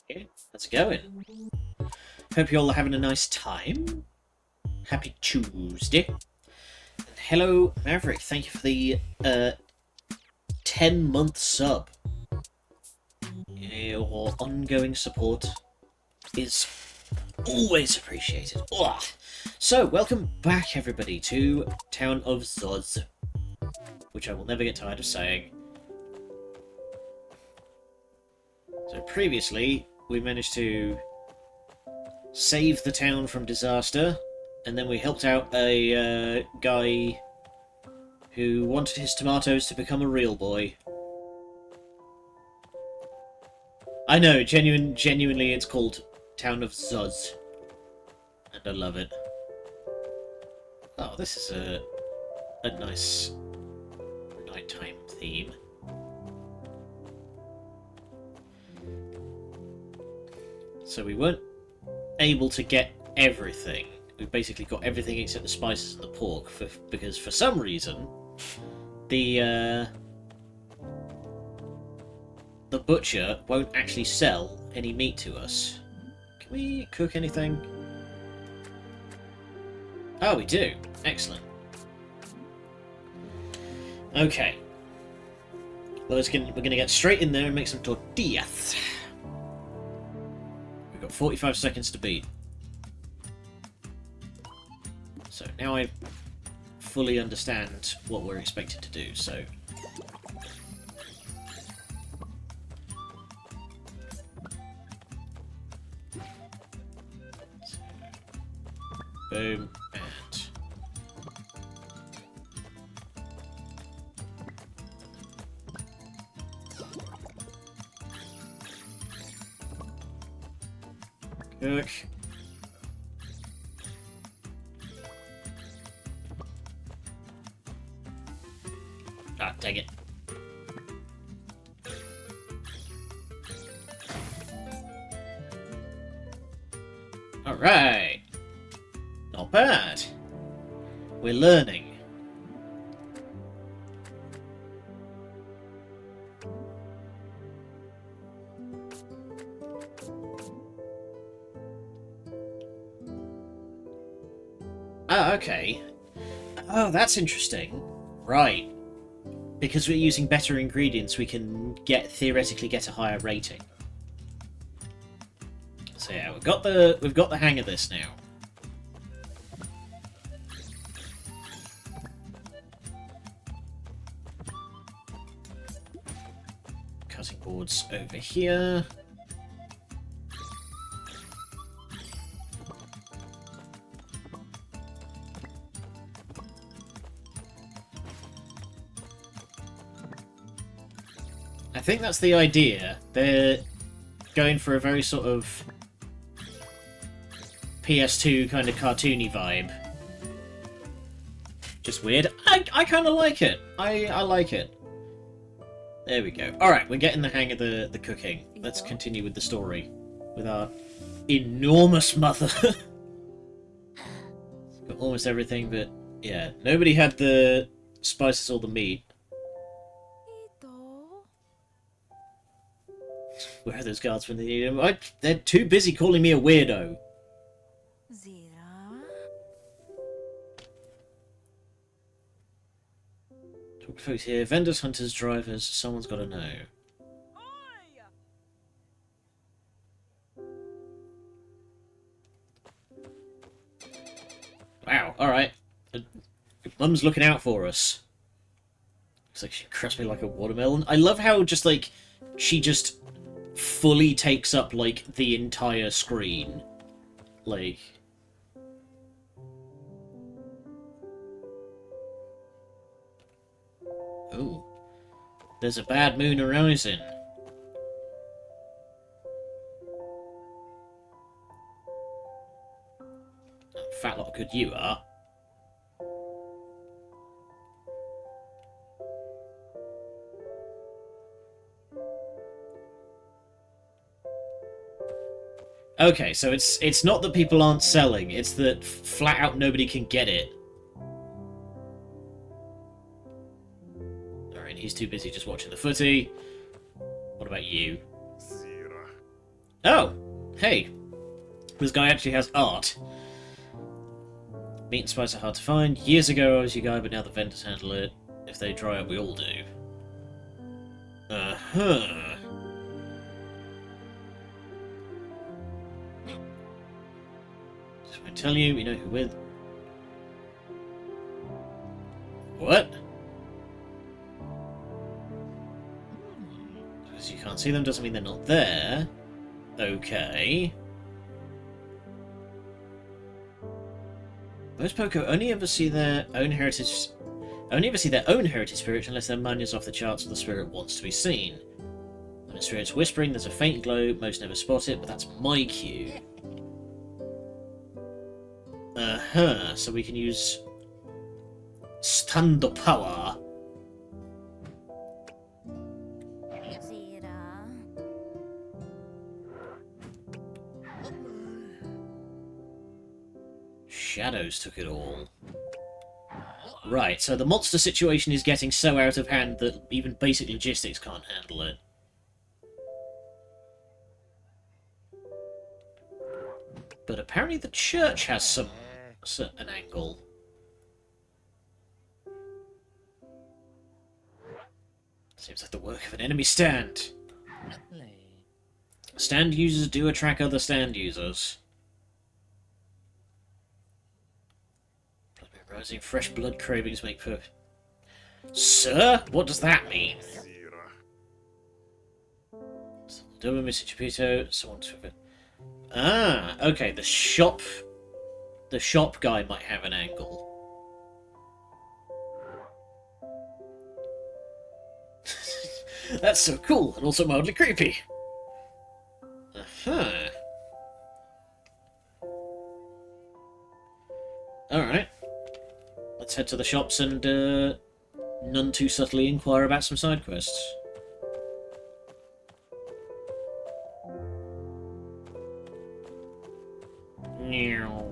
Hey, how's it going? Hope you all are having a nice time. Happy Tuesday. And hello, Maverick. Thank you for the 10-month sub. Your ongoing support is always appreciated. Ugh. So, welcome back, everybody, to Town of Zoz, which I will never get tired of saying. So, previously, we managed to save the town from disaster, and then we helped out a guy who wanted his tomatoes to become a real boy. I know, genuinely it's called Town of Zoz, and I love it. Oh, this is a nice nighttime theme. So we weren't able to get everything. We basically got everything except the spices and the pork, because for some reason the butcher won't actually sell any meat to us. Can we cook anything? Oh, we do. Excellent. Okay. Well, we're going to get straight in there and make some tortillas. We've got 45 seconds to beat. So now I fully understand what we're expected to do, so... Boom, and... Cook. Ah, dang it. Alright. Not bad. We're learning. Ah, okay. Oh, that's interesting. Right. Because we're using better ingredients, we can theoretically get a higher rating. So yeah, we've got the hang of this now. Cutting boards over here. I think that's the idea. They're going for a very sort of PS2 kind of cartoony vibe. Just weird. I kind of like it. I like it. There we go. Alright, we're getting the hang of the cooking. Let's continue with the story. With our enormous mother. Got almost everything, but yeah. Nobody had the spices or the meat. Where are those guards when they need them? They're too busy calling me a weirdo. Talk to folks here. Vendors, hunters, drivers. Someone's got to know. Wow, alright. Mum's looking out for us. Looks like she crushed me like a watermelon. I love how just, like, she just fully takes up, like, the entire screen. Like... Ooh. There's a bad moon arising. Fat lot good you are. Okay, so it's not that people aren't selling, it's that flat out nobody can get it. Alright, he's too busy just watching the footy. What about you? Oh! Hey! This guy actually has art. Meat and spice are hard to find. Years ago I was your guy, but now the vendors handle it. If they dry up, we all do. Uh-huh. Just want to tell you, we know who with. What? Because you can't see them doesn't mean they're not there. Okay. Most Poco only ever see their own heritage spirit unless their money is off the charts or the spirit wants to be seen. When a spirit's whispering, there's a faint glow, most never spot it, but that's my cue. Uh-huh, so we can use stand power. Shadows took it all. Right, so the monster situation is getting so out of hand that even basic logistics can't handle it. But apparently the church has an angle. Seems like the work of an enemy stand. Stand users do attract other stand users. Rising fresh blood cravings make for... Sir? What does that mean? Double Mr. Chipito, someone to it. Ah, okay, the shop guy might have an angle. That's so cool, and also mildly creepy. Uh-huh. Alright. Let's head to the shops and, none too subtly inquire about some side quests. Meow.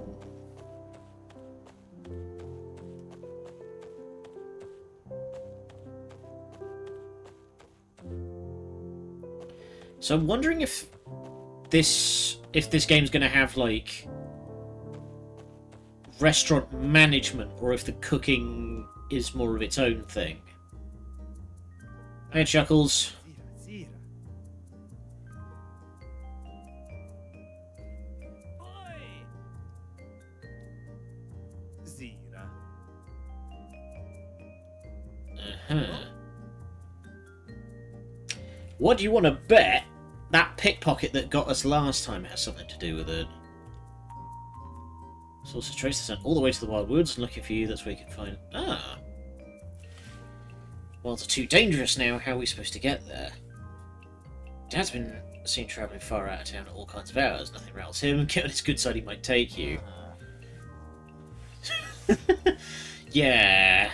So I'm wondering if this game's going to have, like, restaurant management, or if the cooking is more of its own thing. Hey, Chuckles. Uh-huh. What do you want to bet? That pickpocket that got us last time has something to do with it. Source of trace descent all the way to the wild woods, and looking for you, that's where you can find... Ah! Well, it's too dangerous now. How are we supposed to get there? Dad's been seen travelling far out of town at all kinds of hours. Nothing rattles him. Get on his good side, he might take you. Yeah.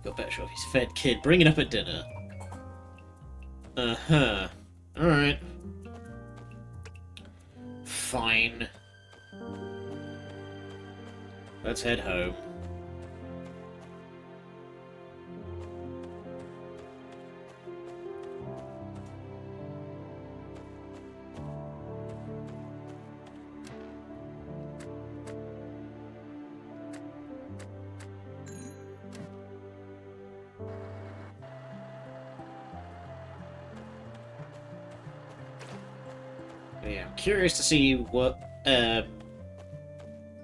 Got better show off his fed kid. Bring it up at dinner. Uh-huh. Alright. Fine. Let's head home. Yeah, I'm curious to see what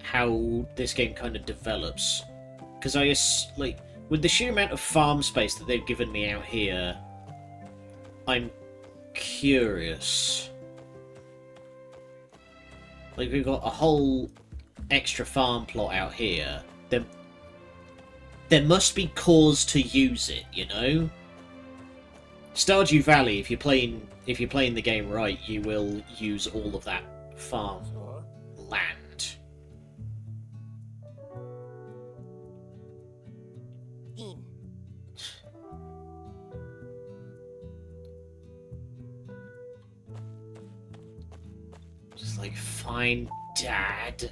how this game kind of develops, because like with the sheer amount of farm space that they've given me out here, I'm curious. Like, we've got a whole extra farm plot out here. There must be cause to use it, you know? Stardew Valley, if you're playing the game right, you will use all of that farm land. Just like, fine, Dad.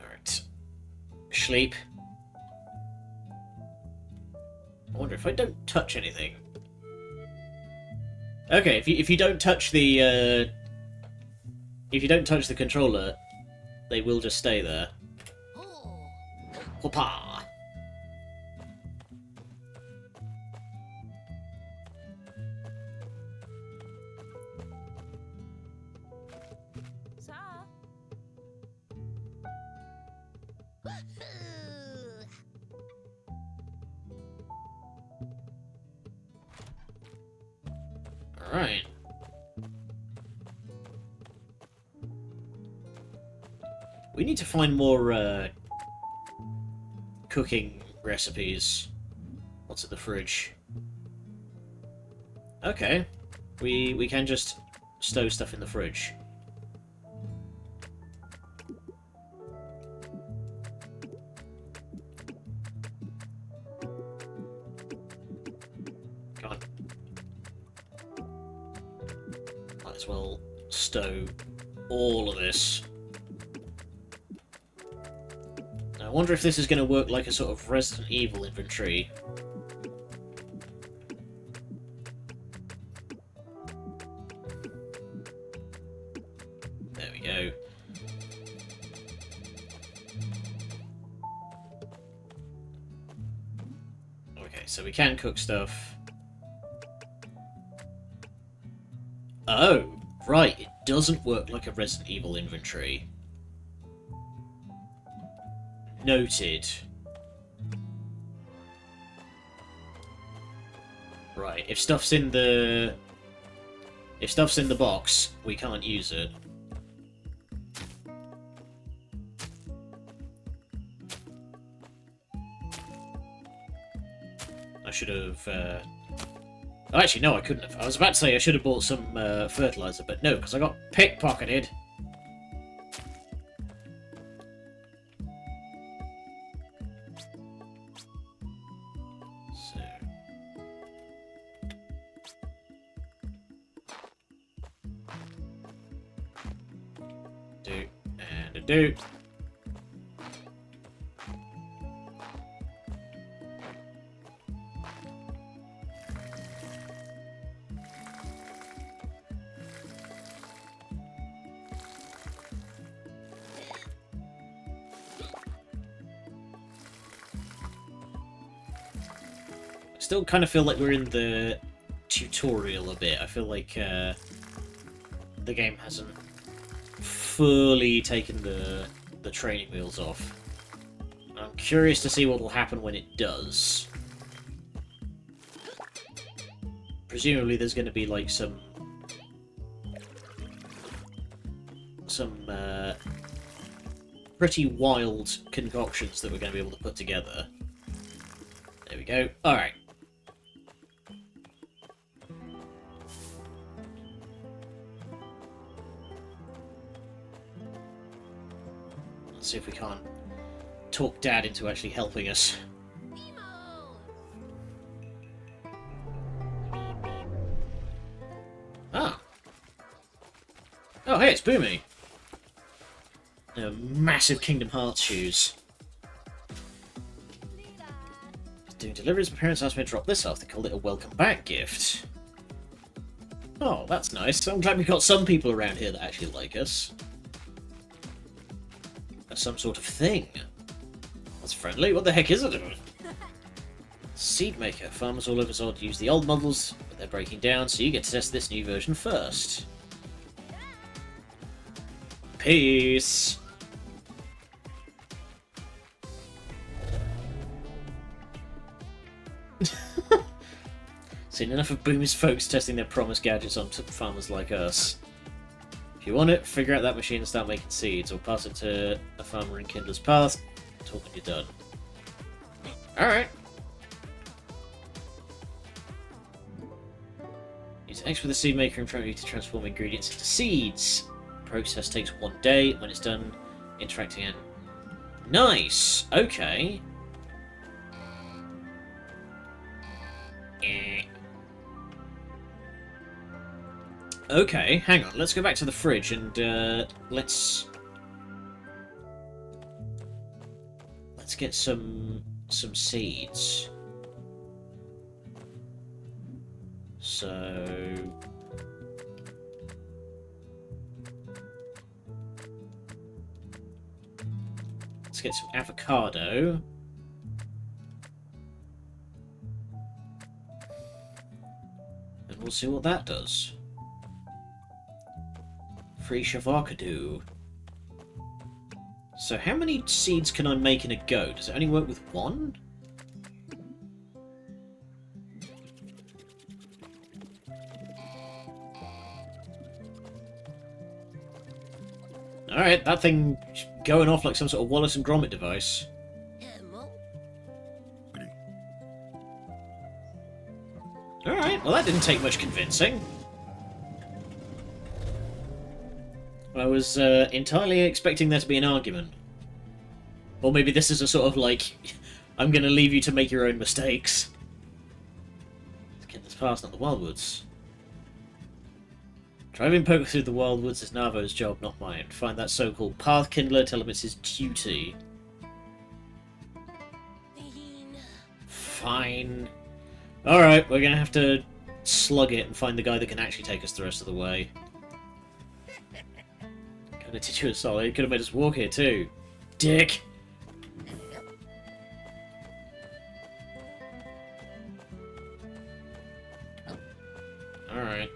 Alright. Sleep. I wonder if I don't touch anything. Okay, if you don't touch the controller, they will just stay there. Hoppa! Alright. We need to find more cooking recipes. What's in the fridge? Okay. We can just stow stuff in the fridge. Come on. Might as well stow all of this. I wonder if this is going to work like a sort of Resident Evil inventory. There we go. Okay, so we can cook stuff. Oh, right, it doesn't work like a Resident Evil inventory. Noted. Right, if stuff's in the box, we can't use it. I should have oh, actually no, I couldn't have. I was about to say I should have bought some fertilizer, but no, because I got pickpocketed. Do. Still kind of feel like we're in the tutorial a bit. I feel like the game hasn't fully taken the training wheels off. I'm curious to see what will happen when it does. Presumably there's going to be like some pretty wild concoctions that we're going to be able to put together. There we go. Alright. See if we can't talk Dad into actually helping us. Ah. Oh, hey, it's Boomy. Massive Kingdom Hearts shoes. Doing deliveries, my parents asked me to drop this off. They called it a welcome back gift. Oh, that's nice. I'm glad we've got some people around here that actually like us. Some sort of thing. That's friendly. What the heck is it? Seed maker. Farmers all over Zod use the old models, but they're breaking down, so you get to test this new version first. Peace. Seen enough of Boomer's folks testing their promised gadgets on farmers like us. If you want it, figure out that machine and start making seeds, or pass it to a farmer in Kindler's Path. Talk when you're done. Alright. Use X with the seed maker and try to transform ingredients into seeds. The process takes 1 day. When it's done, interacting in. Nice! Okay. Okay, hang on. Let's go back to the fridge and let's let's get some seeds. So let's get some avocado. And we'll see what that does. Free avocado. So how many seeds can I make in a go? Does it only work with one? Alright, that thing going off like some sort of Wallace and Gromit device. Alright, well that didn't take much convincing. I was entirely expecting there to be an argument. Or maybe this is a sort of like, I'm going to leave you to make your own mistakes. Let's get this past, not the Wildwoods. Driving poker through the Wildwoods is Navo's job, not mine. Find that so-called Path Kindler, tell him it's his duty. Fine. Alright, we're going to have to slug it and find the guy that can actually take us the rest of the way. Gonna teach you a solid. Could have made us walk here too. Dick! Alright.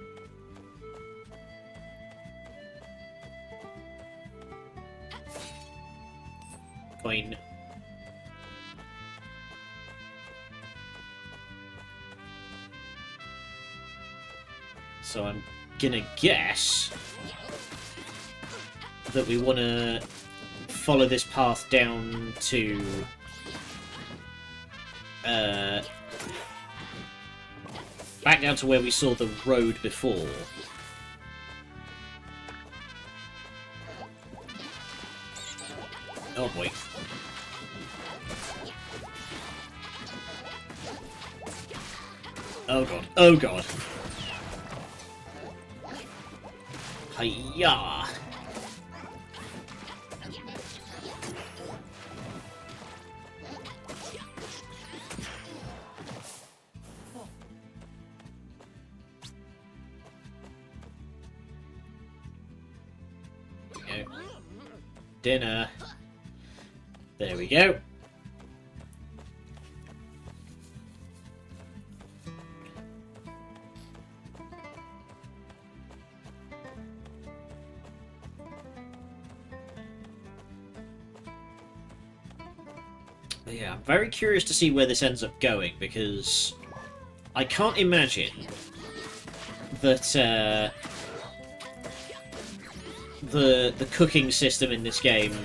Coin. So I'm gonna guess that we want to follow this path down to back down to where we saw the road before. Oh boy. Oh god. Oh god. Hiya! Dinner. There we go. But yeah, I'm very curious to see where this ends up going, because I can't imagine that the cooking system in this game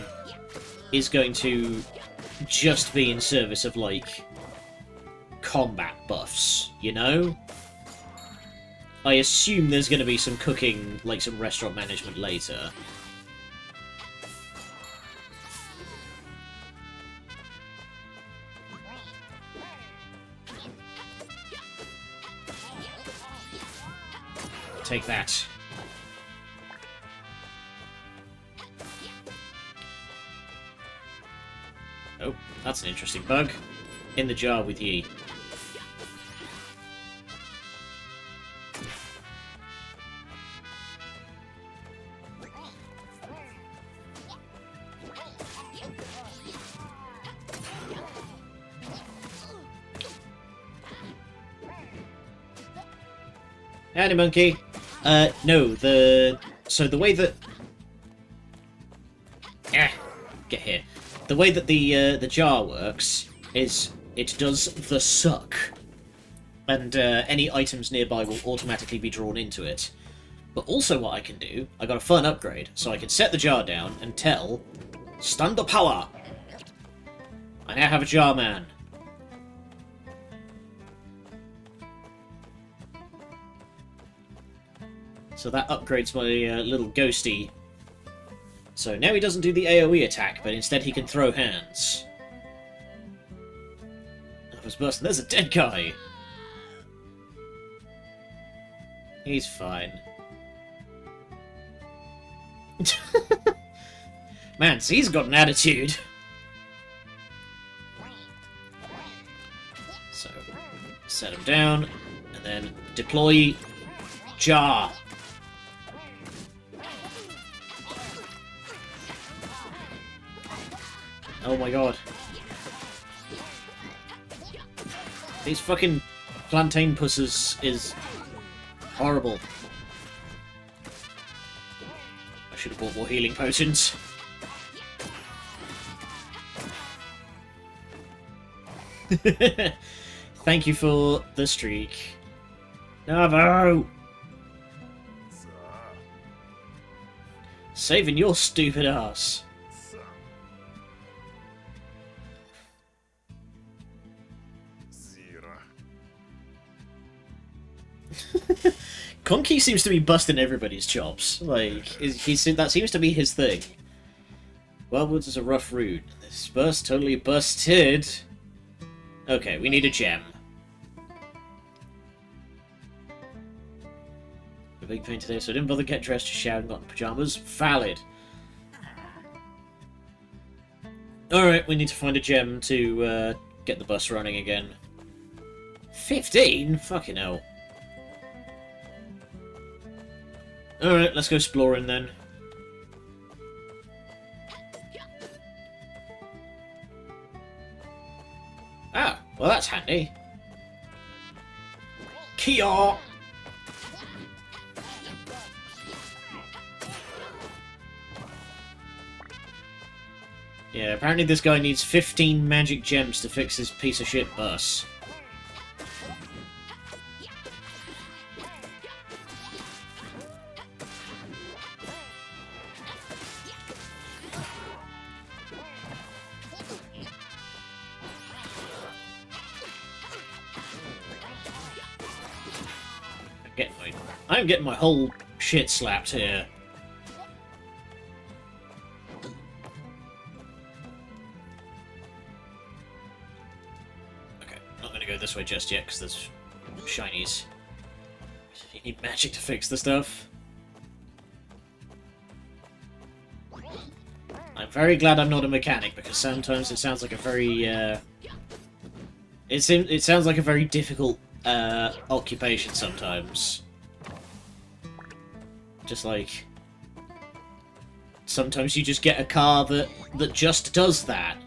is going to just be in service of, like, combat buffs, you know? I assume there's going to be some cooking, like some restaurant management later. Take that. Oh, that's an interesting bug. In the jar with ye. Howdy, monkey. No, so the way that... Get here. The way that the jar works is it does the suck, and any items nearby will automatically be drawn into it. But also what I can do, I got a fun upgrade, so I can set the jar down and tell, stand the power! I now have a jar man. So that upgrades my little ghosty. So now he doesn't do the AoE attack, but instead he can throw hands. I was busting. There's a dead guy! He's fine. Man, so he's got an attitude. down, and then deploy jar. Oh my god. These fucking plantain pusses is horrible. I should have bought more healing potions. Thank you for the streak. Navo! Saving your stupid ass. Conky seems to be busting everybody's chops. Like, that seems to be his thing. Wildwoods is a rough route. This bus totally busted. Okay, we need a gem. A big pain today, so I didn't bother get dressed, just showered and got in pyjamas. Valid. Alright, we need to find a gem to get the bus running again. 15? Fucking hell. Alright, let's go exploring then. Ah, well that's handy. Kia! Yeah, apparently this guy needs 15 magic gems to fix this piece of shit bus. I'm getting my whole shit slapped here. Okay, not gonna go this way just yet because there's shinies. You need magic to fix the stuff. I'm very glad I'm not a mechanic because sometimes it sounds like a very it sounds like a very difficult occupation sometimes. Just like, sometimes you just get a car that just does that.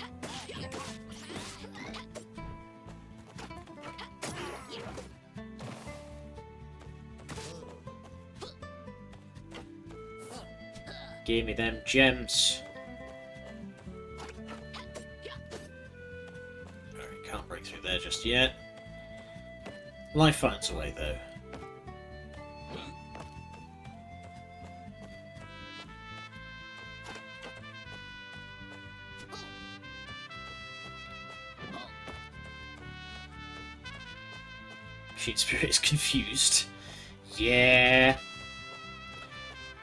Give me them gems. Alright, can't break through there just yet. Life finds a way though. Spirit is confused. Yeah.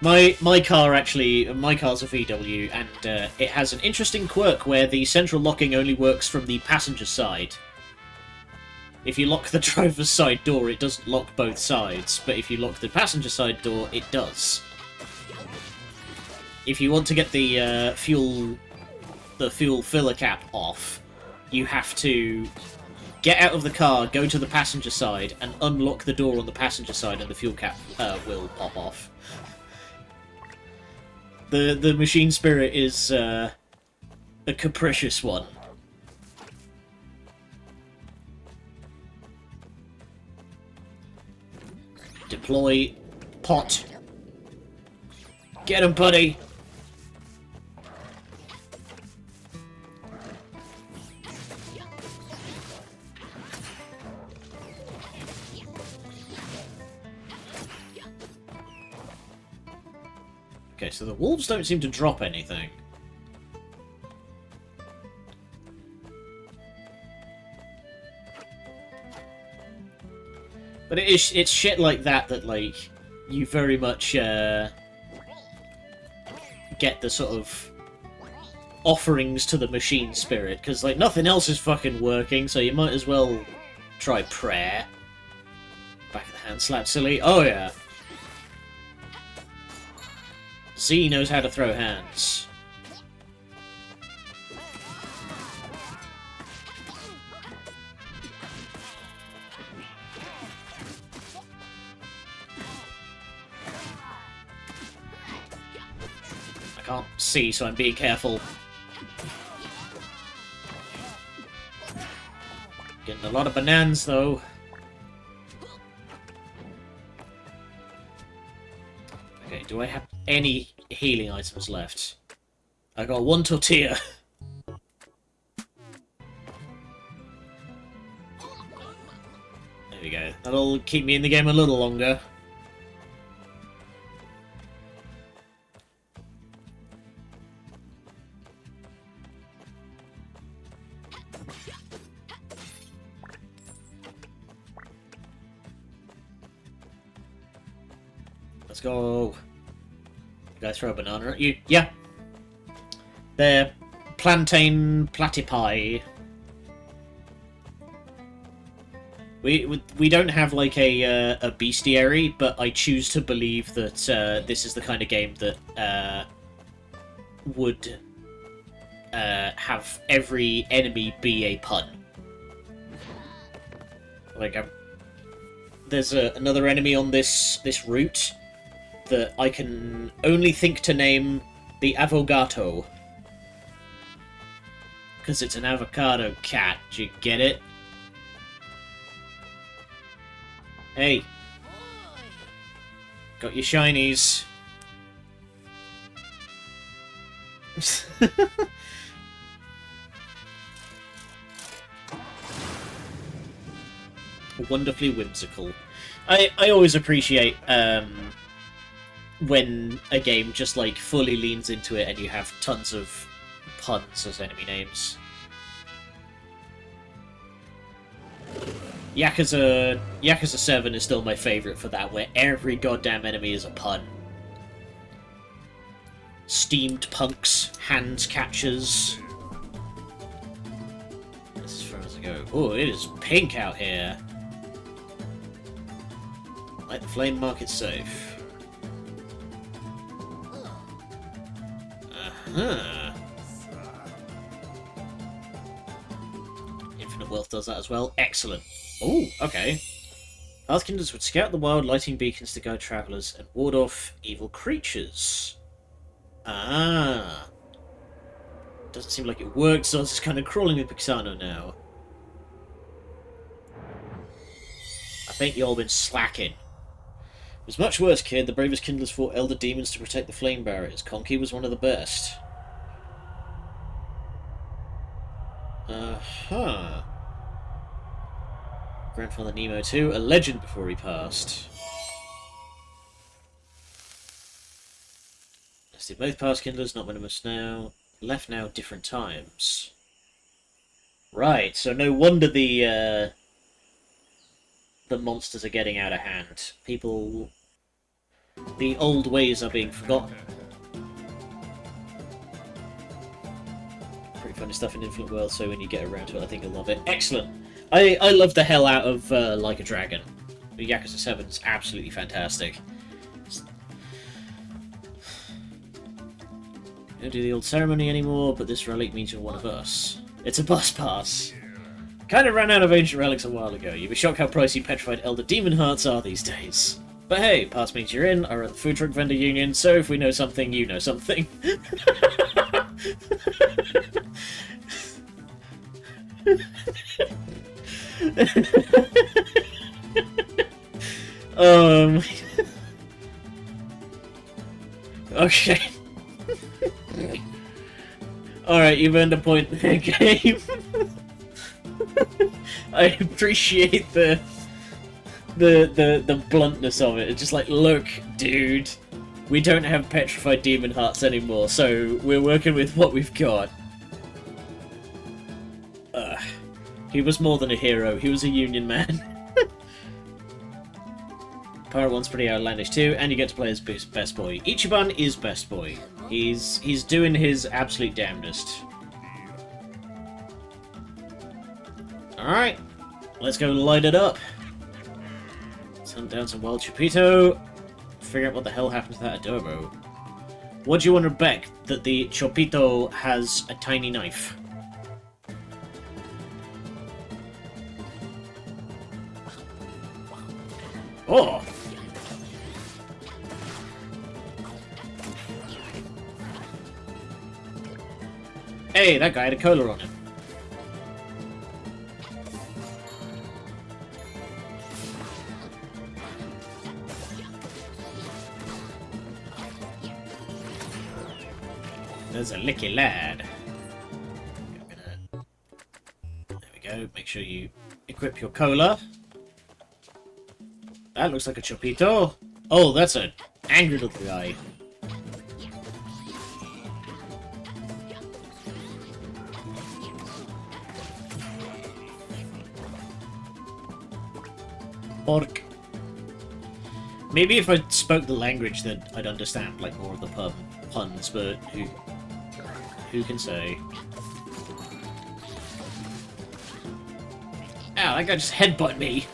My car's a VW, and it has an interesting quirk where the central locking only works from the passenger side. If you lock the driver's side door, it doesn't lock both sides, but if you lock the passenger side door, it does. If you want to get the fuel filler cap off, you have to get out of the car, go to the passenger side, and unlock the door on the passenger side, and the fuel cap will pop off. The machine spirit is a capricious one. Deploy pot. Get him, buddy! Okay, so the wolves don't seem to drop anything. But it's shit like that like, you very much, get the sort of offerings to the machine spirit, because, like, nothing else is fucking working, so you might as well try prayer. Back of the hand slap silly. Oh, yeah. Z knows how to throw hands. can't see, so I'm being careful. Getting a lot of bananas, though. Okay, do I have any healing items left? I got 1 tortilla. There we go. That'll keep me in the game a little longer. Let's go. Did I throw a banana at you? Yeah. They're plantain platypi. We don't have like a bestiary, but I choose to believe that this is the kind of game that would have every enemy be a pun. Like there's another enemy on this route that I can only think to name the Avogato. Because it's an avocado cat. Do you get it? Hey. Got your shinies. Wonderfully whimsical. I always appreciate when a game just like fully leans into it and you have tons of puns as enemy names. Yakuza 7 is still my favourite for that, where every goddamn enemy is a pun. Steamed punks, hands catchers. That's as far as I go. Oh, it is pink out here. Light the flame market safe. Infinite Wealth does that as well. Excellent. Oh, okay. Pathkinders would scout the wild, lighting beacons to guide travellers and ward off evil creatures. Ah. Doesn't seem like it worked, so I was just kind of crawling with Pixano now. I think you all been slacking. It was much worse, kid. The bravest kindlers fought elder demons to protect the flame barriers. Conky was one of the best. Uh-huh. Grandfather Nemo too, a legend before he passed. Let's do both past kindlers, not venomous now. Left now, different times. Right, so no wonder the monsters are getting out of hand. People... The old ways are being forgotten. Pretty funny stuff in Infinite World, so when you get around to it, I think you'll love it. Excellent! I love the hell out of Like a Dragon. The Yakuza 7's absolutely fantastic. Don't do the old ceremony anymore, but this relic means you're one of us. It's a bus pass. Kind of ran out of ancient relics a while ago. You'd be shocked how pricey petrified elder demon hearts are these days. But hey, pass means you're in. I run the food truck vendor union, so if we know something, you know something. Okay. Alright, you've earned a point in the game. I appreciate the bluntness of it. It's just like, look, dude, we don't have petrified demon hearts anymore, so we're working with what we've got. He was more than a hero, he was a union man. Pirate One's pretty outlandish too, and you get to play as best boy. Ichiban is best boy. He's doing his absolute damnedest. Alright, let's go light it up. Let's hunt down some wild Chupito. Figure out what the hell happened to that adobo. What do you want to bet that the Chupito has a tiny knife? Oh! Hey, that guy had a cola on him. There's a licky lad. There we go. Make sure you equip your cola. That looks like a Chopito. Oh, that's an angry little guy. Pork. Maybe if I spoke the language, then I'd understand like more of the puns, but who can say? Ow, that guy just headbutted me.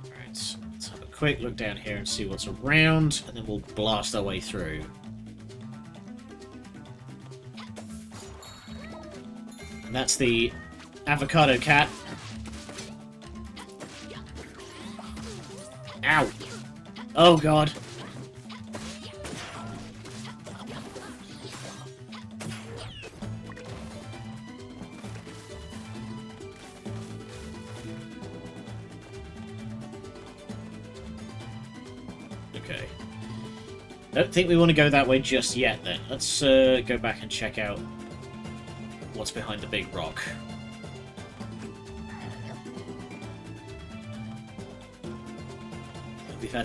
Alright, let's have a quick look down here and see what's around, and then we'll blast our way through. And that's the avocado cat. Ow! Oh god. Okay. Don't think we want to go that way just yet then. Let's go back and check out what's behind the big rock.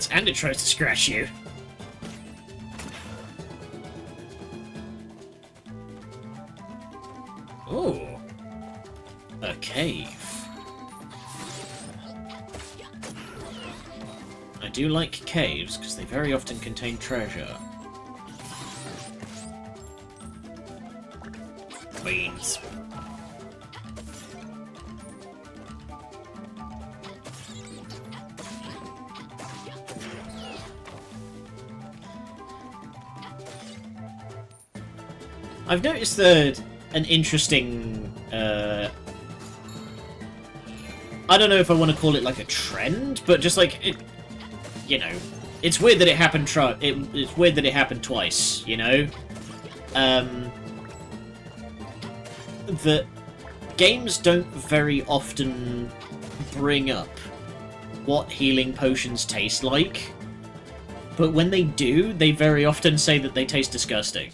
And it tries to scratch you. Ooh. A cave. I do like caves, because they very often contain treasure. Beans. I've noticed that an interesting, I don't know if I want to call it like a trend, but just like, it, you know, it's weird that it happened, it's weird that it happened twice, you know? That games don't very often bring up what healing potions taste like, but when they do, they very often say that they taste disgusting.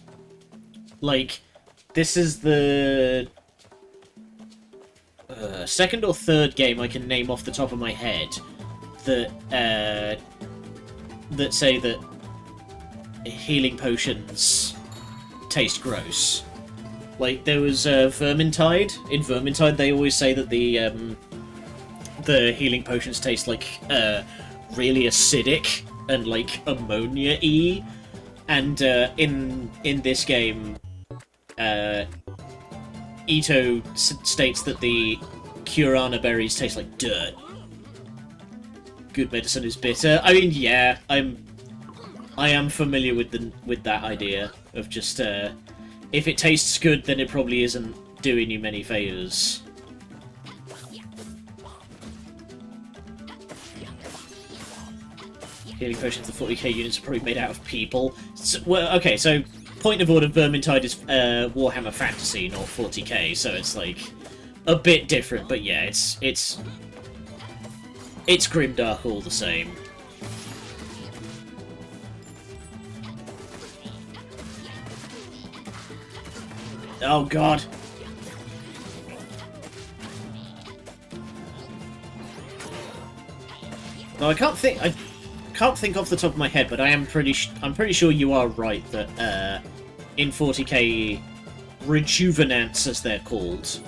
Like, this is the second or third game I can name off the top of my head that that say that healing potions taste gross. Like, there was Vermintide. In Vermintide, they always say that the healing potions taste like really acidic and like ammonia-y. And in this game, Ito states that the Curana berries taste like dirt. Good medicine is bitter. I mean, yeah, I am familiar with that idea of just if it tastes good, then it probably isn't doing you many favors. Healing potions, the 40k units are probably made out of people. So, well, okay, so point of order, Vermintide is Warhammer Fantasy, not 40k, so it's like a bit different, but yeah, it's grimdark all the same. Oh god. No, I can't think off the top of my head, but I'm pretty sure you are right that in 40k, rejuvenants, as they're called,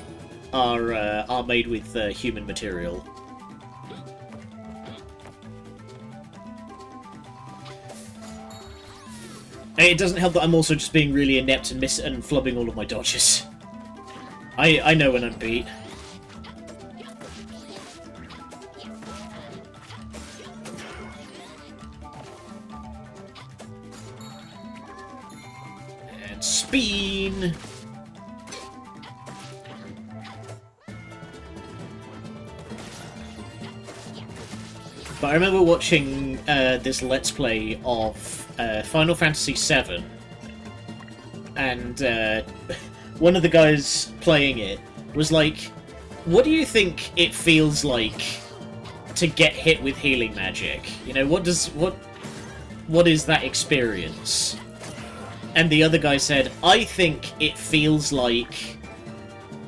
are made with human material. It doesn't help that I'm also just being really inept and flubbing all of my dodges. I know when I'm beat. And spin! But I remember watching this Let's Play of Final Fantasy VII, and one of the guys playing it was like, what do you think it feels like to get hit with healing magic? You know, what is that experience? And the other guy said, I think it feels like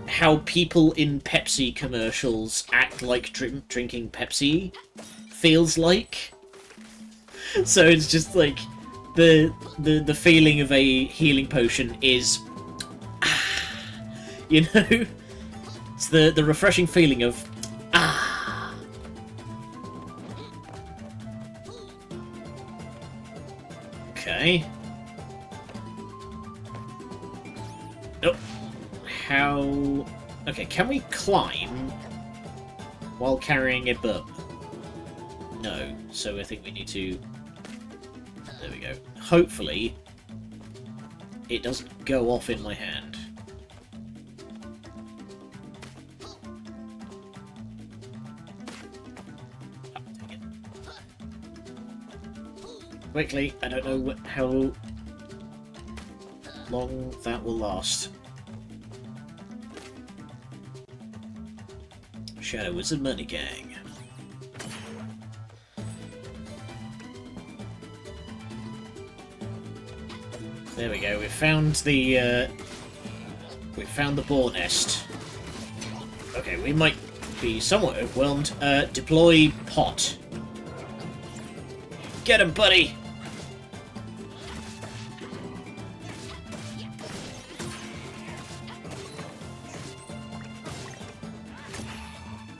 how people in Pepsi commercials act like drinking Pepsi feels like. So it's just like the feeling of a healing potion is, you know, it's the refreshing feeling of Okay. Nope. How? Okay, can we climb while carrying a bub? No, so I think we need to... There we go. Hopefully, it doesn't go off in my hand. Quickly, I don't know how long that will last. Shadow Wizard Money Gang. There we go. We found the boar nest. Okay, we might be somewhat overwhelmed. Deploy pot. Get him, buddy.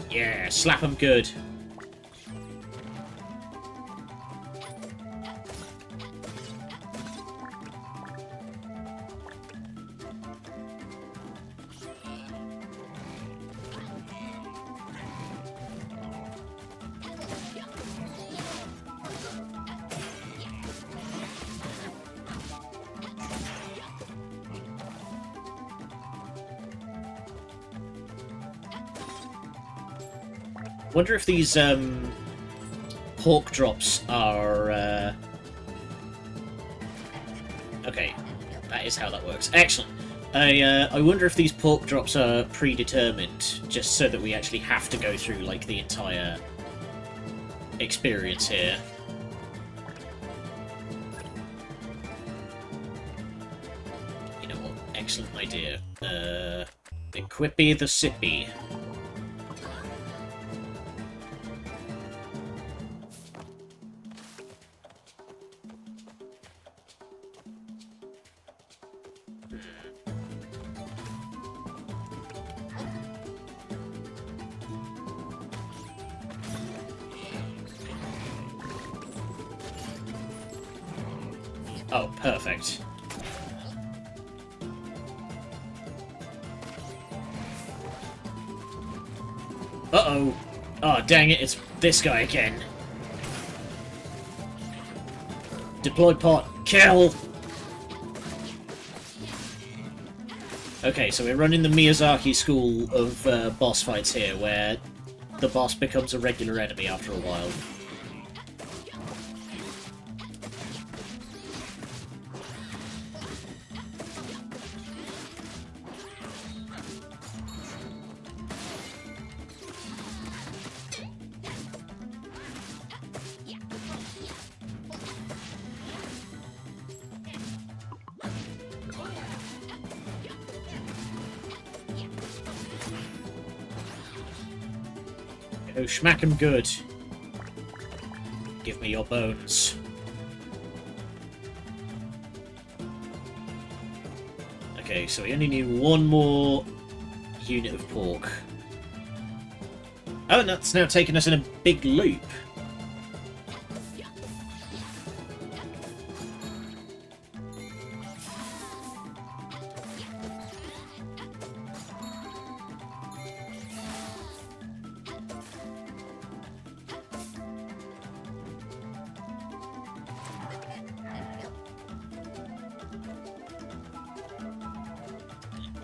Yeah, slap him good. Wonder if these pork drops are okay, that is how that works. Excellent. I wonder if these pork drops are predetermined, just so that we actually have to go through like the entire experience here. You know what? Excellent idea. Equippy the sippy. Oh, perfect. Uh-oh. Oh, dang it, it's this guy again. Deploy pot. Kill! Okay, so we're running the Miyazaki school of boss fights here, where the boss becomes a regular enemy after a while. Oh, smack him good. Give me your bones. Okay, so we only need one more unit of pork. Oh, and that's now taken us in a big loop.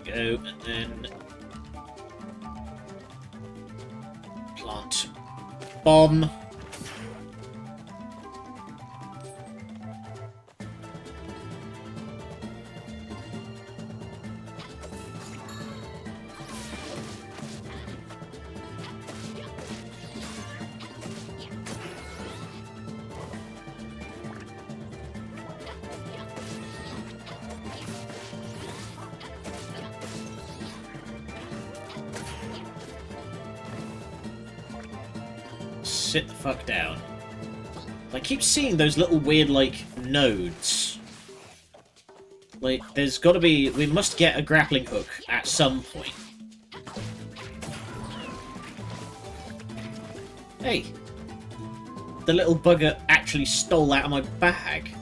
Go, and then plant bomb. sit the fuck down. I keep seeing those little weird, like, nodes. Like, there's gotta be... We must get a grappling hook at some point. Hey! The little bugger actually stole out of my bag.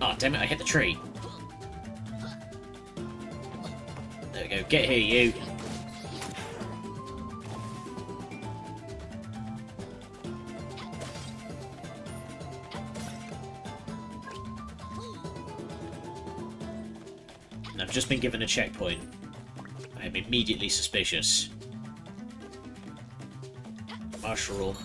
Oh, damn it, I hit the tree. There we go, get here, you. And I've just been given a checkpoint. I am immediately suspicious. Mushroom.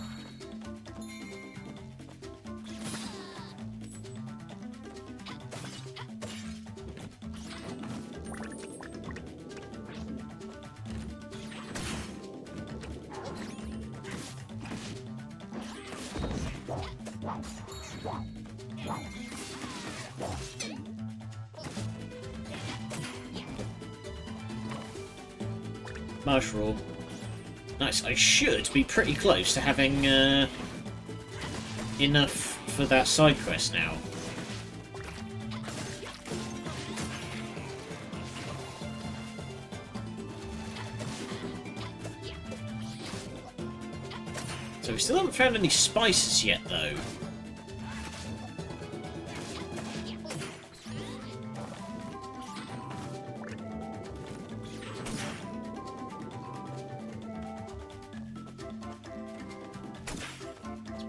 Mushroom. Nice. I should be pretty close to having enough for that side quest now. So we still haven't found any spices yet, though.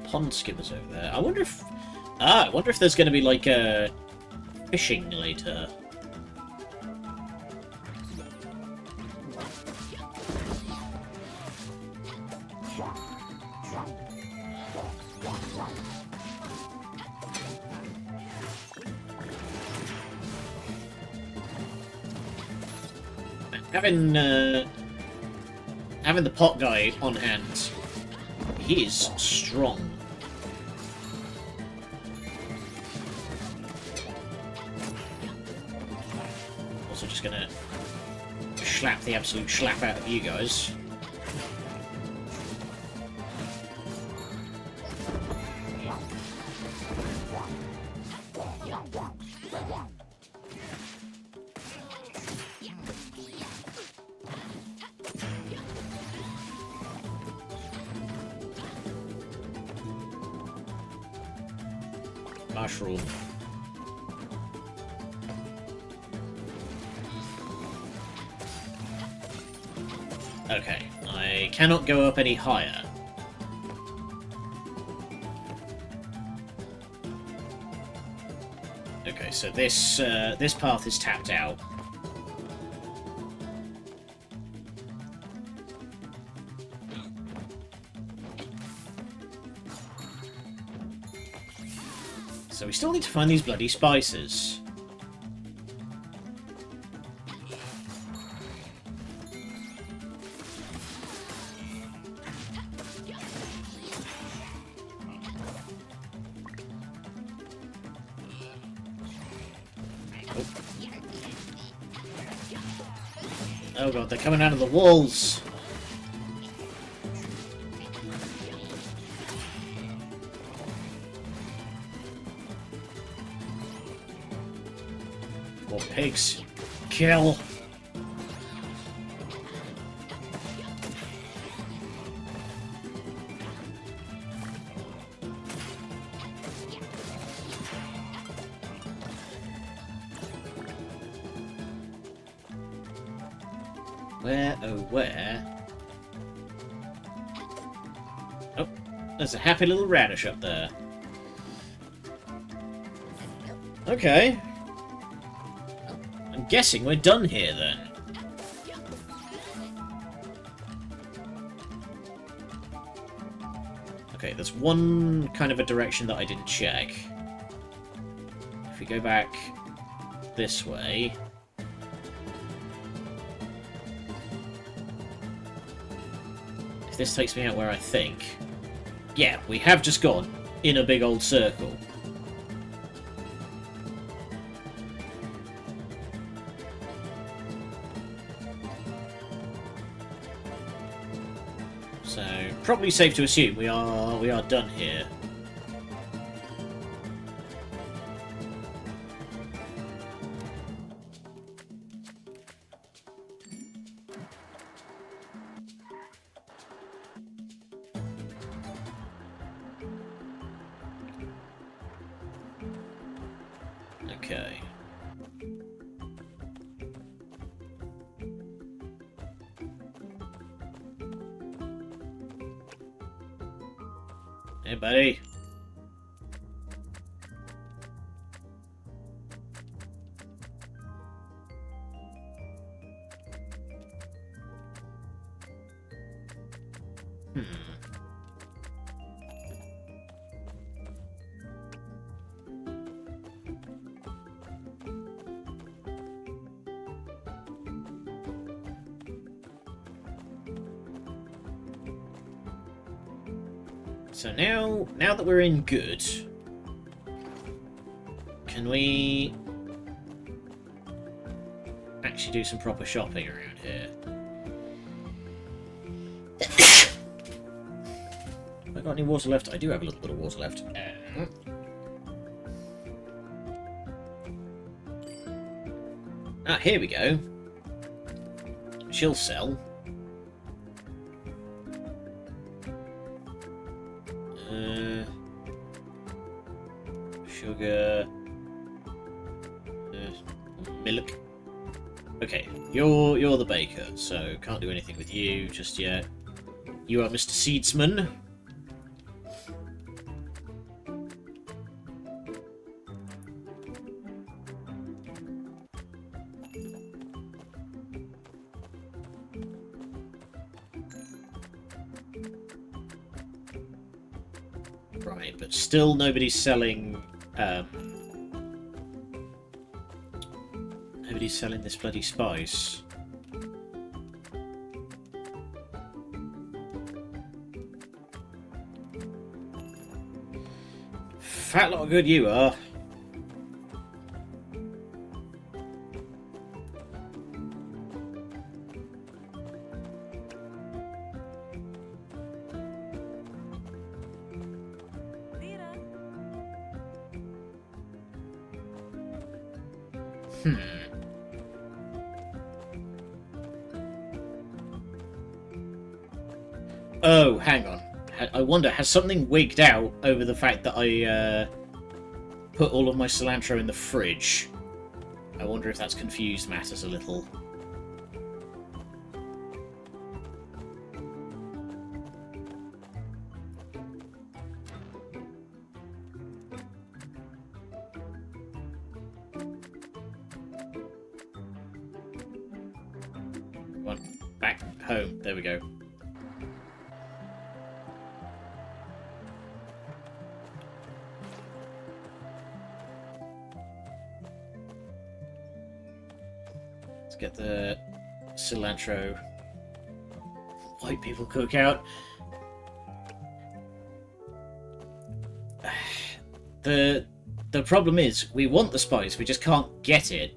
Pond skimmers over there. I wonder if... I wonder if there's going to be, like, fishing later. Having the pot guy on hand, he is strong. Also just gonna slap the absolute slap out of you guys. Mushroom. Okay, I cannot go up any higher. Okay, so this this path is tapped out. So we still need to find these bloody spices. Oh god, they're coming out of the walls! More pigs. Kill! Where, oh where? Oh, there's a happy little radish up there. Okay. I'm guessing we're done here then. Okay, there's one kind of a direction that I didn't check. If we go back this way... If this takes me out where I think... Yeah, we have just gone in a big old circle. So, probably safe to assume we are done here. Okay. Hey, buddy. So now that we're in good, can we actually do some proper shopping around here? Have I got any water left? I do have a little bit of water left. Ah, here we go. She'll sell. Sugar. Milk. Okay, you're the baker, so can't do anything with you just yet. You are Mr. Seedsman. Right, but still nobody's selling. Nobody's selling this bloody spice. Fat lot of good you are. Oh, hang on. I wonder, has something wigged out over the fact that I put all of my cilantro in the fridge? I wonder if that's confused matters a little. Come on, back home. There we go. Get the cilantro white people cookout. The problem is we want the spice, we just can't get it.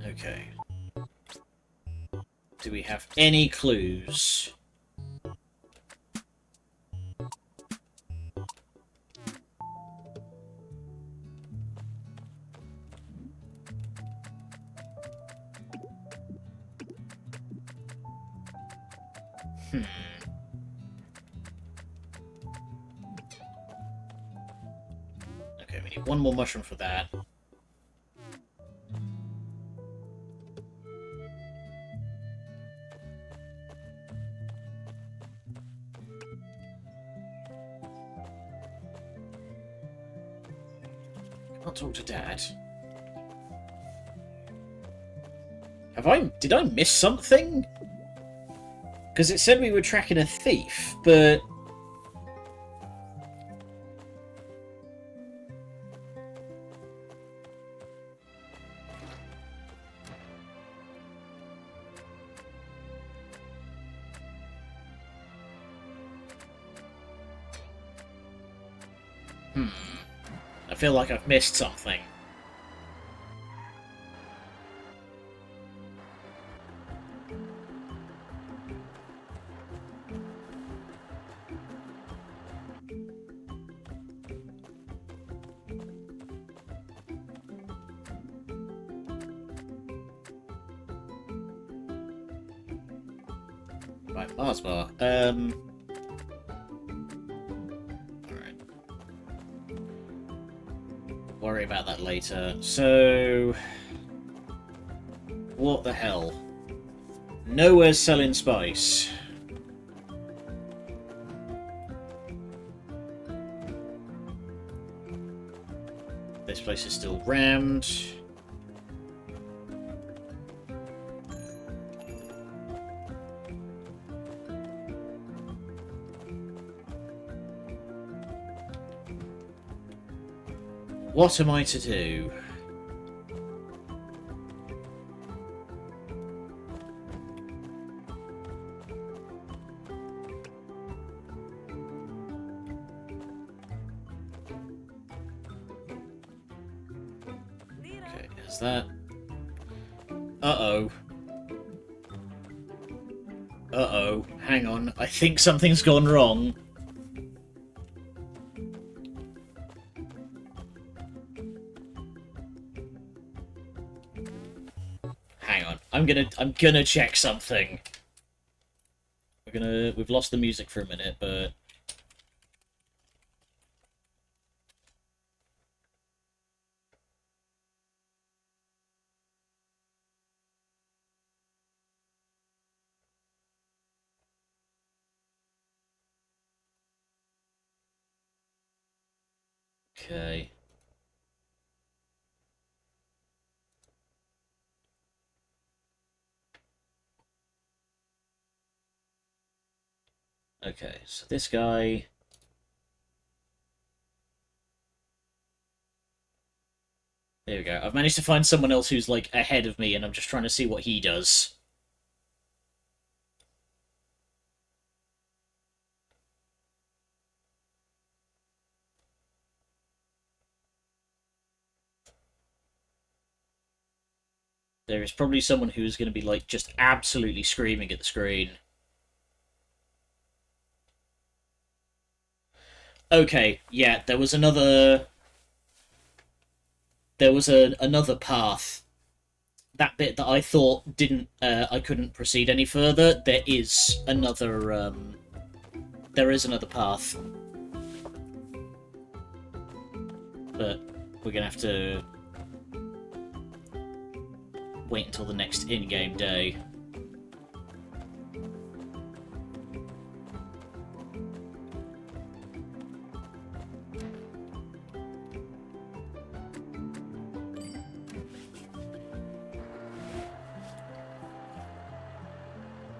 Okay. Do we have any clues? Okay, we need one more mushroom for that. Can't talk to Dad. Did I miss something? Because it said we were tracking a thief, but... feel like I've missed something. Right, Mars bar. Alright. Worry about that later. So... what the hell? Nowhere's selling spice. This place is still rammed. What am I to do? Okay, is that... Uh-oh. Uh-oh. Hang on. I think something's gone wrong. Hang on. I'm gonna check something. We've lost the music for a minute, but... okay. Okay, so this guy... there we go. I've managed to find someone else who's, like, ahead of me, and I'm just trying to see what he does. There is probably someone who's going to be, like, just absolutely screaming at the screen. Okay, yeah, there was another... there was another path. That bit that I thought didn't... I couldn't proceed any further, there is another, there is another path. But we're going to have to wait until the next in-game day.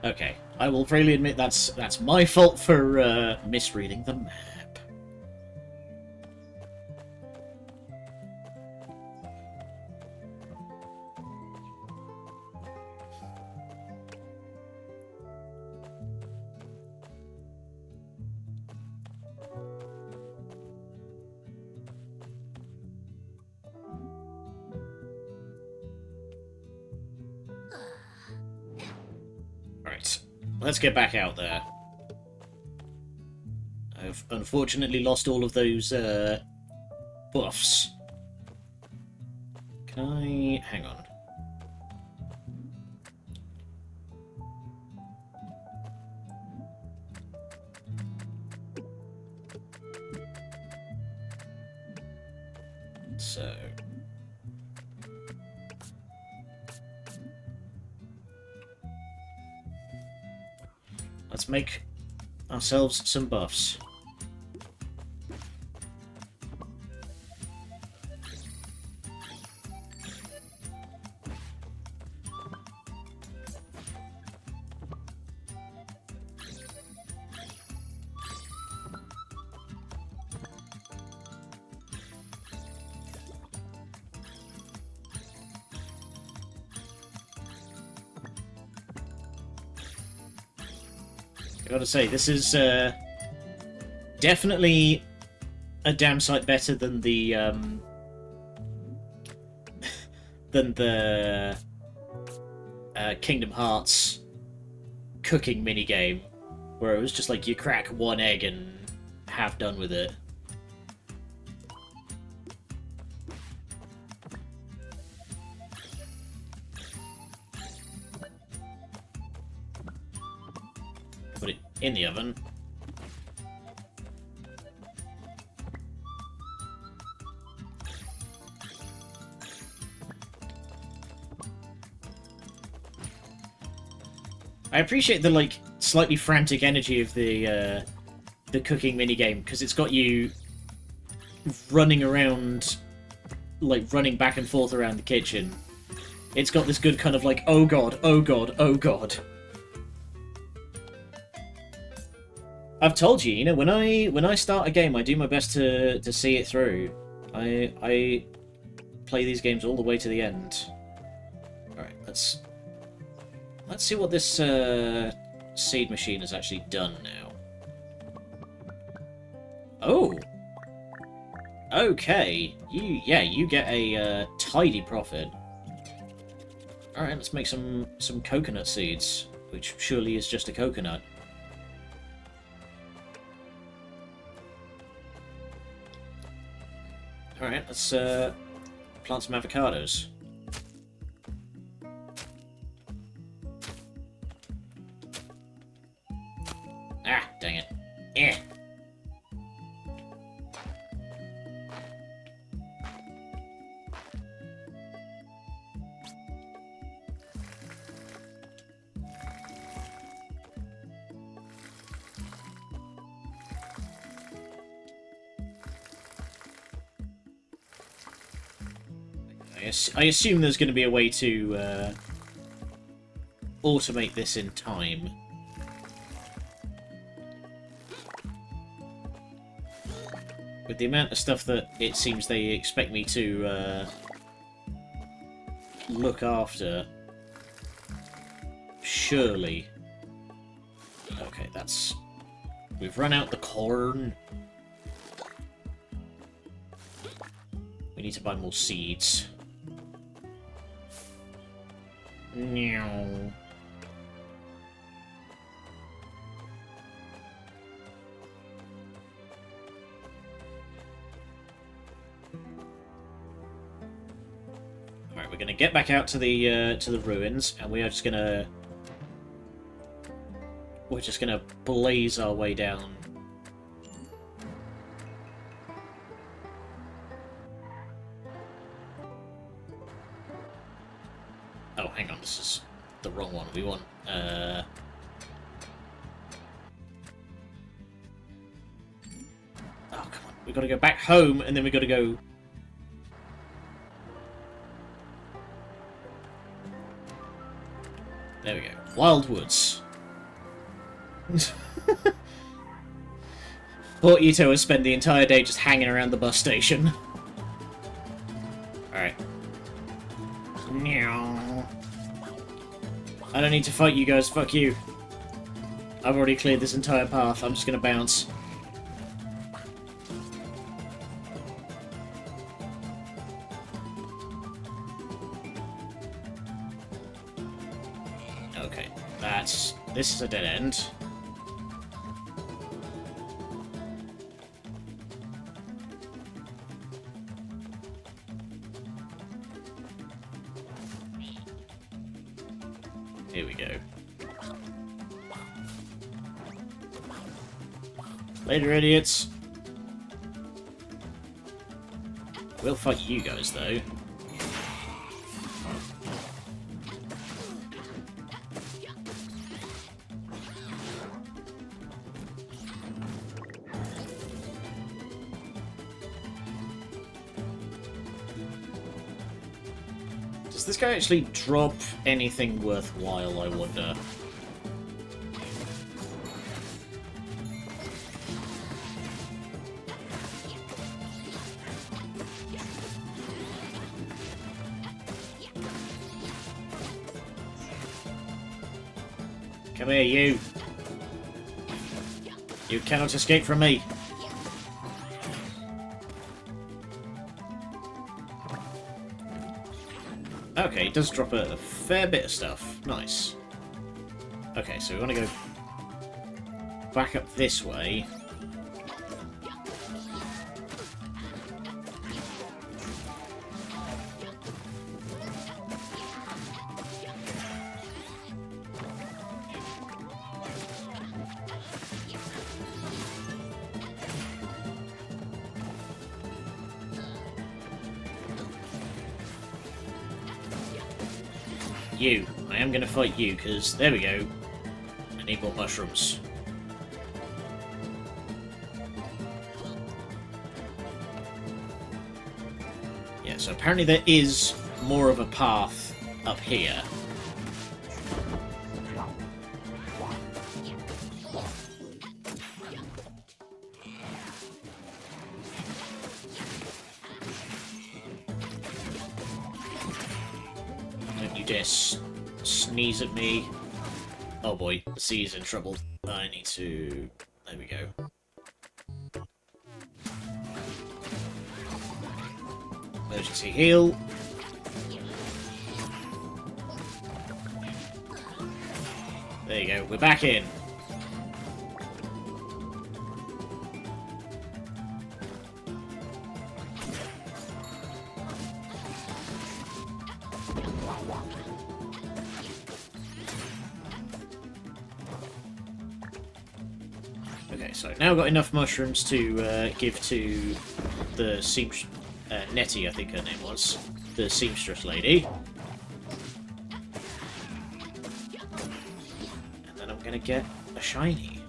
Okay, I will freely admit that's my fault for misreading the map. Let's get back out there. I've unfortunately lost all of those buffs. Can I... hang on. So... let's make ourselves some buffs. I gotta say, this is definitely a damn sight better than the Kingdom Hearts cooking minigame, where it was just like you crack one egg and have done with it. Put it in the oven. I appreciate the, like, slightly frantic energy of the cooking minigame, because it's got you running around, like, running back and forth around the kitchen. It's got this good kind of, like, oh god, oh god, oh god. I've told you, you know, when I start a game, I do my best to see it through. I play these games all the way to the end. Alright, let's see what this seed machine has actually done now. Oh! Okay. You get a tidy profit. Alright, let's make some coconut seeds, which surely is just a coconut. Alright, let's plant some avocados. Ah, dang it. Eh. I assume there's going to be a way to automate this in time. With the amount of stuff that it seems they expect me to look after, surely. Okay, that's... We've run out the corn. We need to buy more seeds. Meow. Alright, we're gonna get back out to the ruins, and we are just gonna... We're just gonna blaze our way down. Oh, hang on, this is the wrong one. We want, Oh, come on. We've got to go back home, and then we've got to go... There we go. Wild Woods. Poor Ito has spent the entire day just hanging around the bus station. Alright. Meow. I don't need to fight you guys, fuck you. I've already cleared this entire path, I'm just gonna bounce. Okay, this is a dead end. Here we go. Later, idiots. We'll fight you guys, though. Does this guy actually drop anything worthwhile, I wonder? Come here, you. You cannot escape from me. Okay, it does drop a fair bit of stuff. Nice. Okay, so we want to go back up this way. You. I am going to fight you, because there we go. I need more mushrooms. Yeah, so apparently there is more of a path up here. Don't you dare sneeze at me. Oh boy, the sea is in trouble. I need to... There we go. Emergency heal. There you go, we're back in. Okay, so now I've got enough mushrooms to give to the seamstress, Nettie, I think her name was, the seamstress lady. And then I'm gonna get a shiny.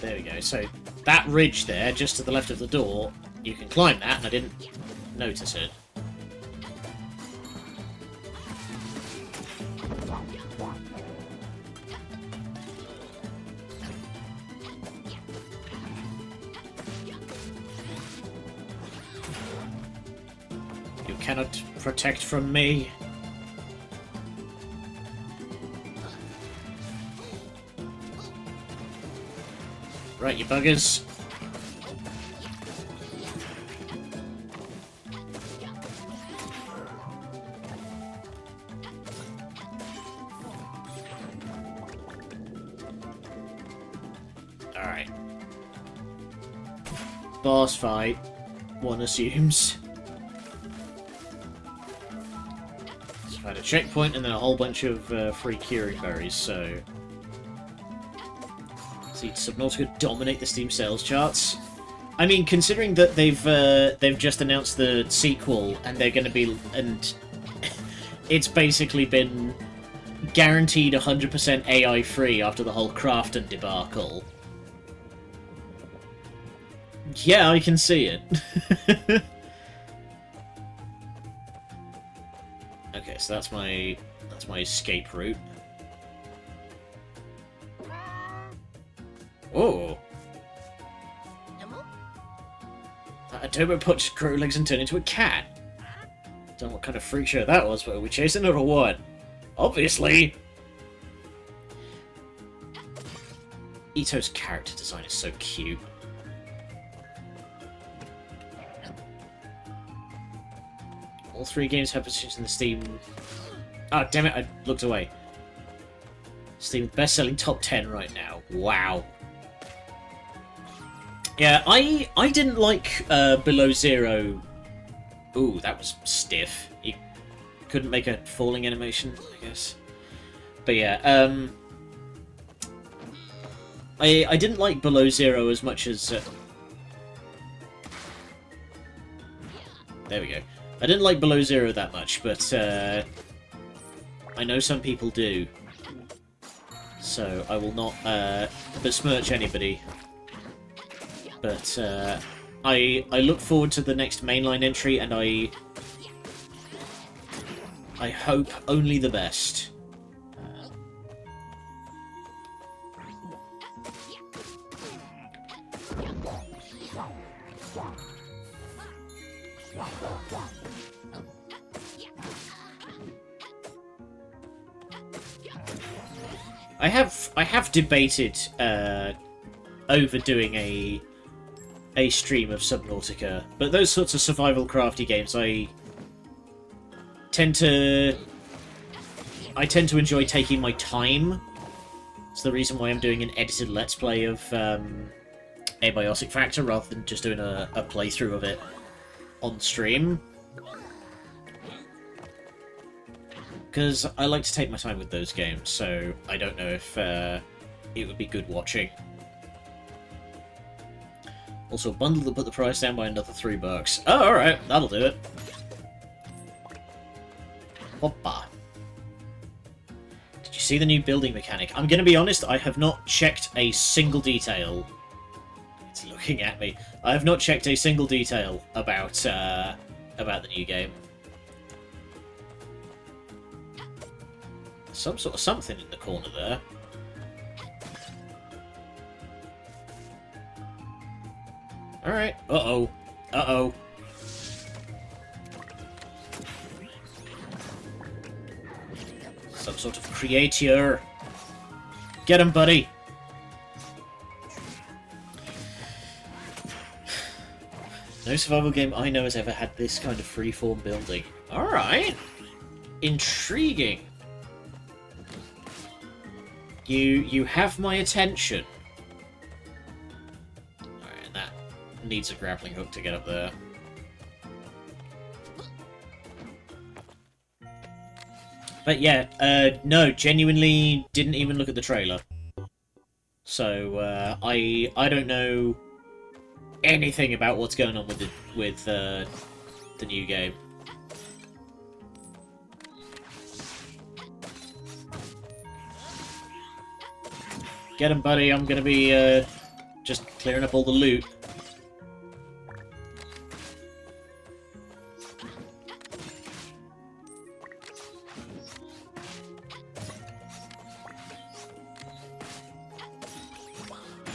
There we go, so that ridge there, just to the left of the door, you can climb that, and I didn't notice it. You cannot protect from me. Right, you buggers. Alright. Boss fight, one assumes. Had a checkpoint and then a whole bunch of free curing berries, so... See, Subnautica dominate the Steam sales charts. I mean, considering that they've just announced the sequel and they're going to be... and it's basically been guaranteed 100% AI free after the whole Crafton debacle. Yeah, I can see it. Okay, so that's my escape route. Oh! That Adobo punched grow legs and turned into a cat. Don't know what kind of freak show that was, but are we chasing it or what? Obviously! Ito's character design is so cute. All three games have positions in the Steam... Oh, damn it, I looked away. Steam best-selling top 10 right now. Wow. Yeah, I didn't like Below Zero. Ooh, that was stiff. You couldn't make a falling animation, I guess. But yeah, I didn't like Below Zero as much as... There we go. I didn't like Below Zero that much, but I know some people do. So I will not besmirch anybody. But I look forward to the next mainline entry, and I hope only the best. I have debated overdoing a a stream of Subnautica, but those sorts of survival crafty games I tend to enjoy taking my time. It's the reason why I'm doing an edited Let's Play of Abiotic Factor rather than just doing a playthrough of it on stream. Because I like to take my time with those games, so I don't know if it would be good watching. Also, a bundle that put the price down by another $3. Oh, alright, that'll do it. Hoppa. Did you see the new building mechanic? I'm going to be honest, I have not checked a single detail. It's looking at me. I have not checked a single detail about the new game. Some sort of something in the corner there. Alright. Uh-oh. Uh-oh. Some sort of creature. Get him, buddy! No survival game I know has ever had this kind of freeform building. Alright. Intriguing. You have my attention. Alright, and that needs a grappling hook to get up there. But yeah, no, genuinely didn't even look at the trailer. So, I don't know anything about what's going on with the new game. Get him, buddy. I'm gonna be just clearing up all the loot.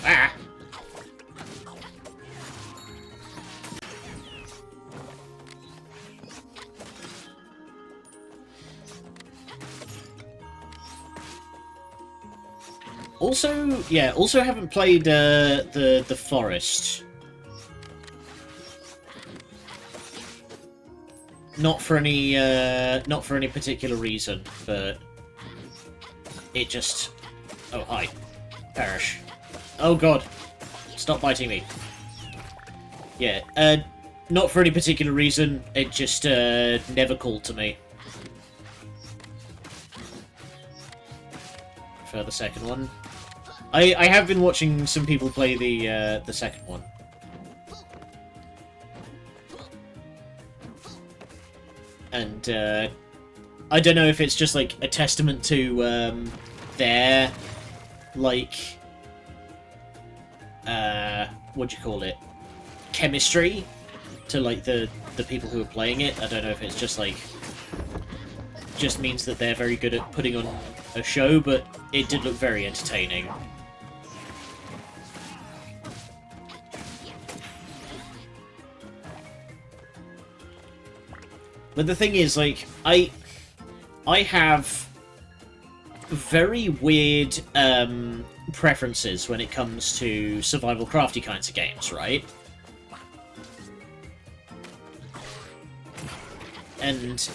Ah! Also, yeah, also haven't played the forest. Not for any particular reason, but it just... Oh, hi. Perish. Oh god. Stop biting me. Yeah, not for any particular reason, it just never called to me. For the second one. I have been watching some people play the second one. And I don't know if it's just like a testament to their like what do you call it? Chemistry to like the people who are playing it. I don't know if it's just like just means that they're very good at putting on a show, but it did look very entertaining. But the thing is, like, I have very weird preferences when it comes to survival crafty kinds of games, right? And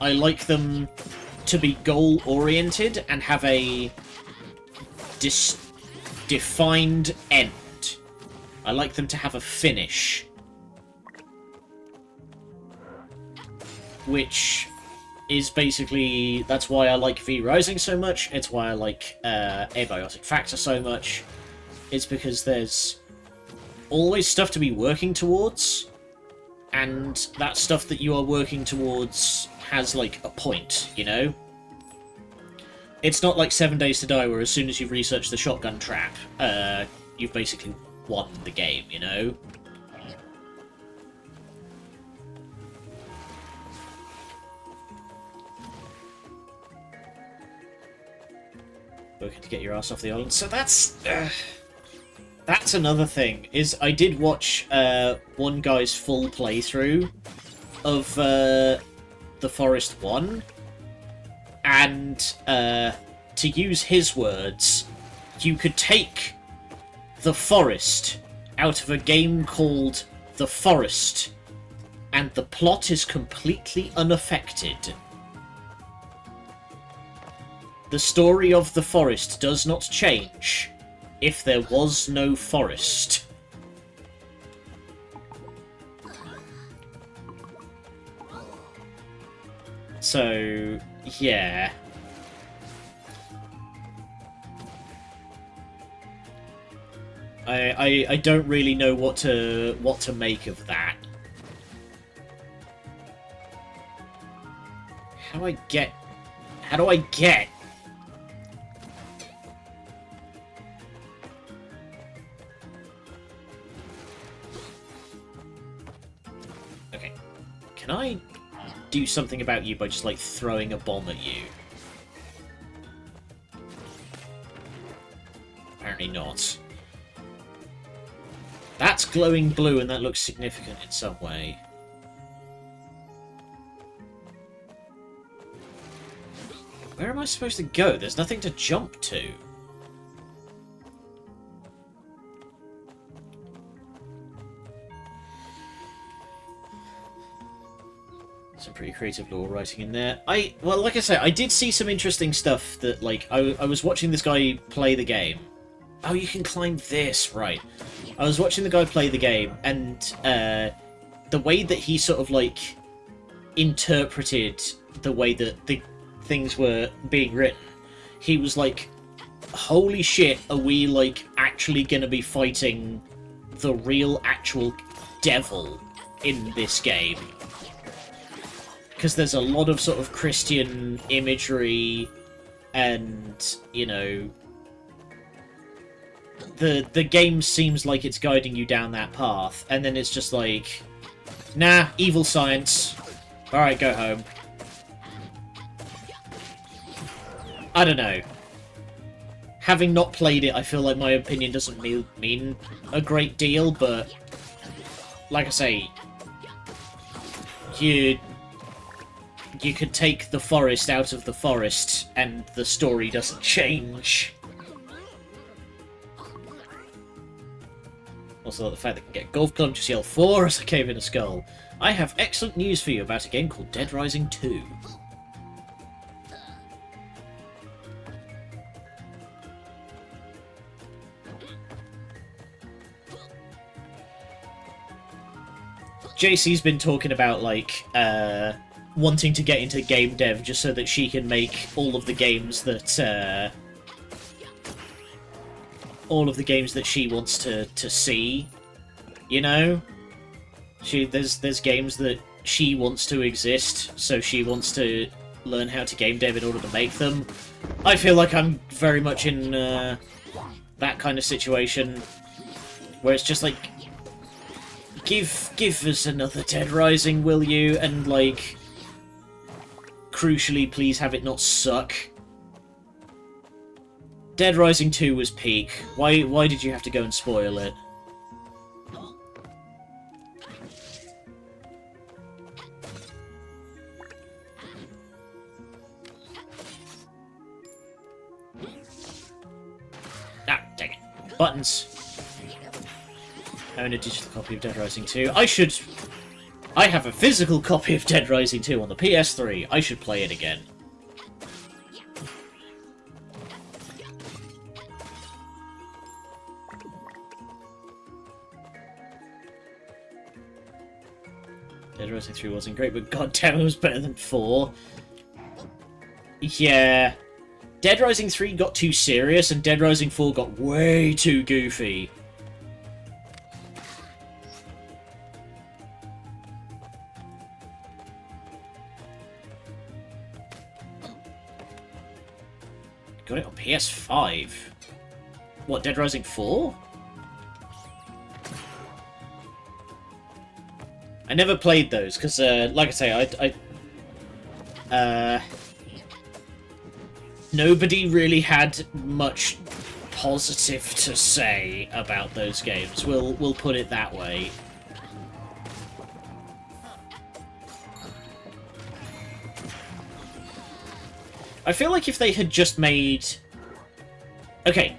I like them to be goal-oriented and have a defined end. I like them to have a finish. Which is basically... That's why I like V Rising so much. It's why I like Abiotic Factor so much. It's because there's always stuff to be working towards, and that stuff that you are working towards has, like, a point, you know? It's not like 7 Days to Die, where as soon as you've researched the shotgun trap, you've basically won the game, you know? Working to get your ass off the island. So that's another thing, is I did watch one guy's full playthrough of The Forest 1, and to use his words, you could take the forest out of a game called The Forest, and the plot is completely unaffected. The story of The Forest does not change if there was no forest. So, yeah. I don't really know what to make of that. How do I get? Okay. Can I do something about you by just, like, throwing a bomb at you? Apparently not. That's glowing blue, and that looks significant in some way. Where am I supposed to go? There's nothing to jump to. Some pretty creative lore writing in there. Well, like I said, I did see some interesting stuff that, like, I was watching this guy play the game. Oh, you can climb this, right. I was watching the guy play the game, and the way that he sort of, like, interpreted the way that the things were being written, he was like, holy shit, are we, like, actually gonna be fighting the real, actual devil in this game? Because there's a lot of sort of Christian imagery, and, you know, the game seems like it's guiding you down that path, and then it's just like, nah, evil science. Alright, go home. I don't know. Having not played it, I feel like my opinion doesn't mean a great deal, but like I say, you could take the forest out of the forest and the story doesn't change. Also, the fact that I can get a golf club, just yell 4 as I cave in a skull. I have excellent news for you about a game called Dead Rising 2. JC's been talking about, like, wanting to get into game dev just so that she can make all of the games that, she wants to see, you know? There's games that she wants to exist, so she wants to learn how to game dev in order to make them. I feel like I'm very much in that kind of situation, where it's just like, give us another Dead Rising, will you? And, like, crucially, please have it not suck. Dead Rising 2 was peak. Why did you have to go and spoil it? Ah, dang it. Buttons. I own a digital copy of Dead Rising 2. I have a physical copy of Dead Rising 2 on the PS3. I should play it again. Dead Rising 3 wasn't great, but goddamn, it was better than 4. Yeah. Dead Rising 3 got too serious, and Dead Rising 4 got way too goofy. Got it on PS5. What, Dead Rising 4? I never played those, because, like I say, nobody really had much positive to say about those games. We'll put it that way. I feel like if they had just made... Okay,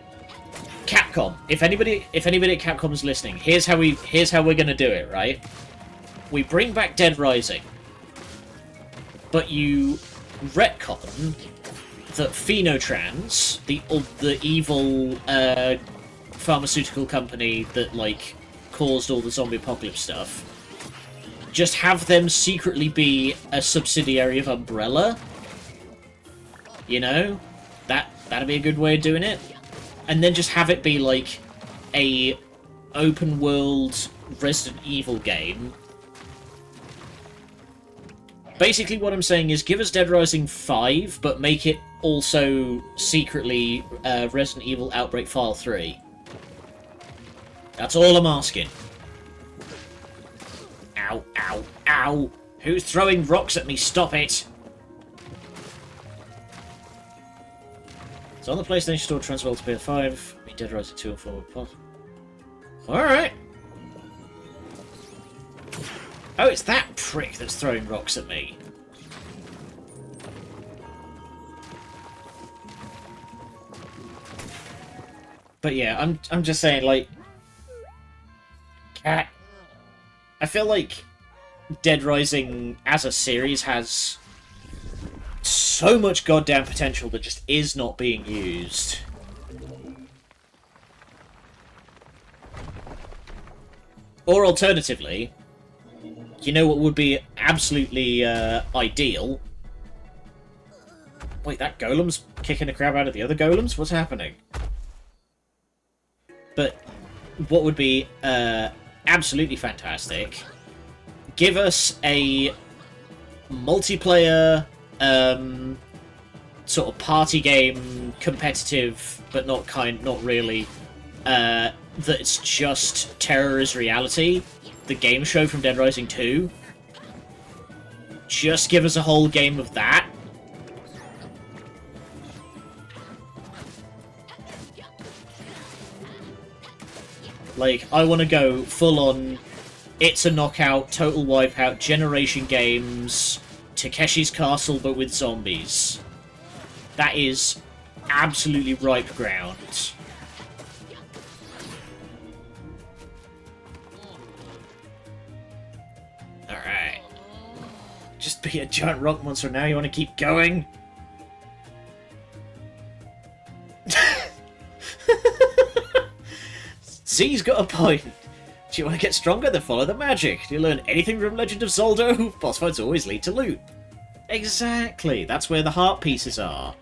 Capcom. Capcom, if anybody at Capcom is listening, here's how we're gonna do it, right? We bring back Dead Rising, but you retcon that Phenotrans, the evil pharmaceutical company that like caused all the zombie apocalypse stuff, just have them secretly be a subsidiary of Umbrella. You know, that'd be a good way of doing it. And then just have it be like a open world Resident Evil game. Basically what I'm saying is give us Dead Rising 5, but make it also secretly Resident Evil Outbreak File 3. That's all I'm asking. Ow, ow, ow! Who's throwing rocks at me? Stop it! So on the PlayStation Store, Transworld to PS5, Dead Rising 2 and 4 plus. Alright! Oh, it's that prick that's throwing rocks at me. But yeah, I'm just saying, like... I feel like Dead Rising as a series has so much goddamn potential that just is not being used. Or alternatively, you know what would be absolutely ideal? Wait, that golem's kicking the crap out of the other golems? What's happening? But what would be absolutely fantastic, give us a multiplayer sort of party game, competitive but not really, that's just Terror is Reality, the game show from Dead Rising 2. Just give us a whole game of that. Like, I want to go full-on It's a Knockout, Total Wipeout, Generation Games, Takeshi's Castle, but with zombies. That is absolutely ripe ground. Alright. Just be a giant rock monster now, you want to keep going? Z's got a point. Do you want to get stronger? Then follow the magic. Do you learn anything from Legend of Zoldo? Boss fights always lead to loot. Exactly. That's where the heart pieces are.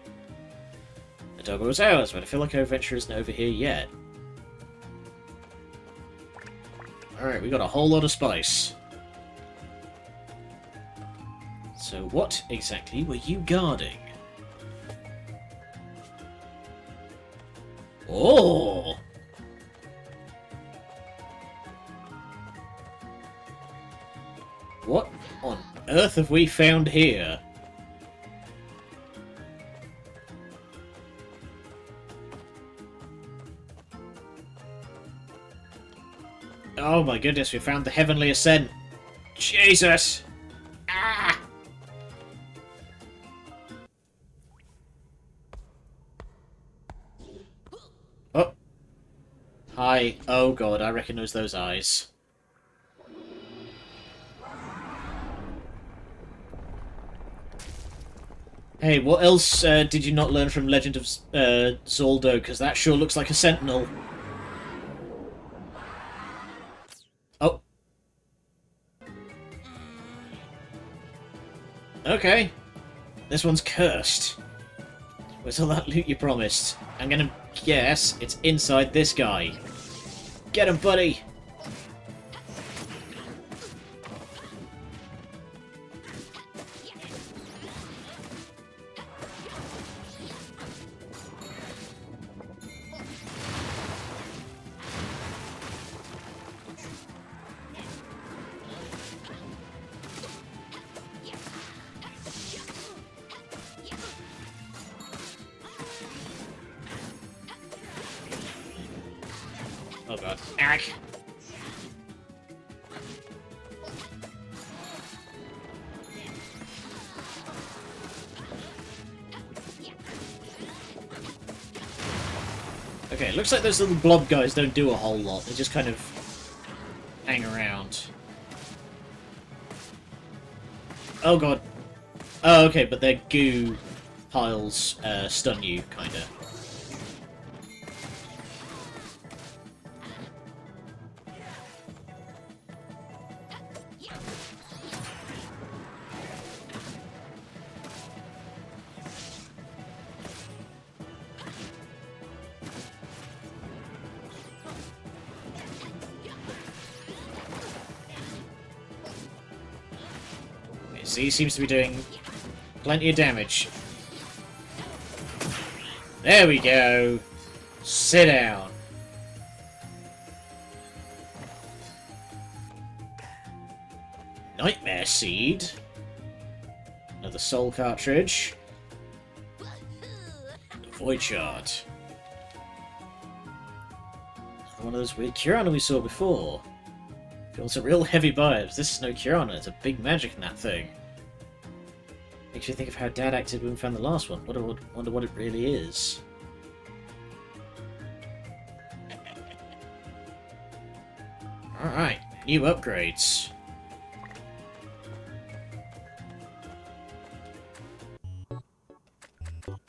The dog was ours, but I feel like our adventure isn't over here yet. Alright, we got a whole lot of spice. So what exactly were you guarding? Oh! What on earth have we found here? Oh my goodness, we found the Heavenly Ascent. Jesus! Ah! Oh. Hi. Oh god, I recognise those eyes. Hey, what else did you not learn from Legend of Zoldo? Because that sure looks like a sentinel. Oh. Okay. This one's cursed. Where's all that loot you promised? I'm gonna guess it's inside this guy. Get him, buddy! Oh god. Ack! Okay, it looks like those little blob guys don't do a whole lot. They just kind of hang around. Oh god. Oh, okay, but their goo piles stun you, kinda. So he seems to be doing plenty of damage. There we go. Sit down. Nightmare Seed. Another soul cartridge. Void Shard. One of those weird Kirana we saw before. Feels a real heavy vibes. This is no Kirana, there's a big magic in that thing. Makes you think of how Dad acted when we found the last one. Wonder what it really is. Alright, new upgrades.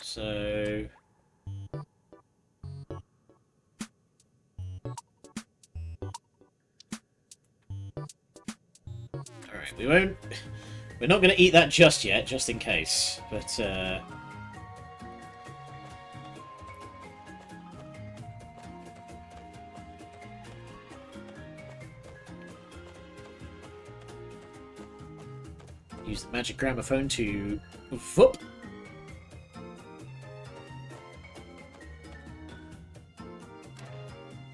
So... Alright, we won't... We're not going to eat that just yet, just in case. But, use the magic gramophone to... Whoop!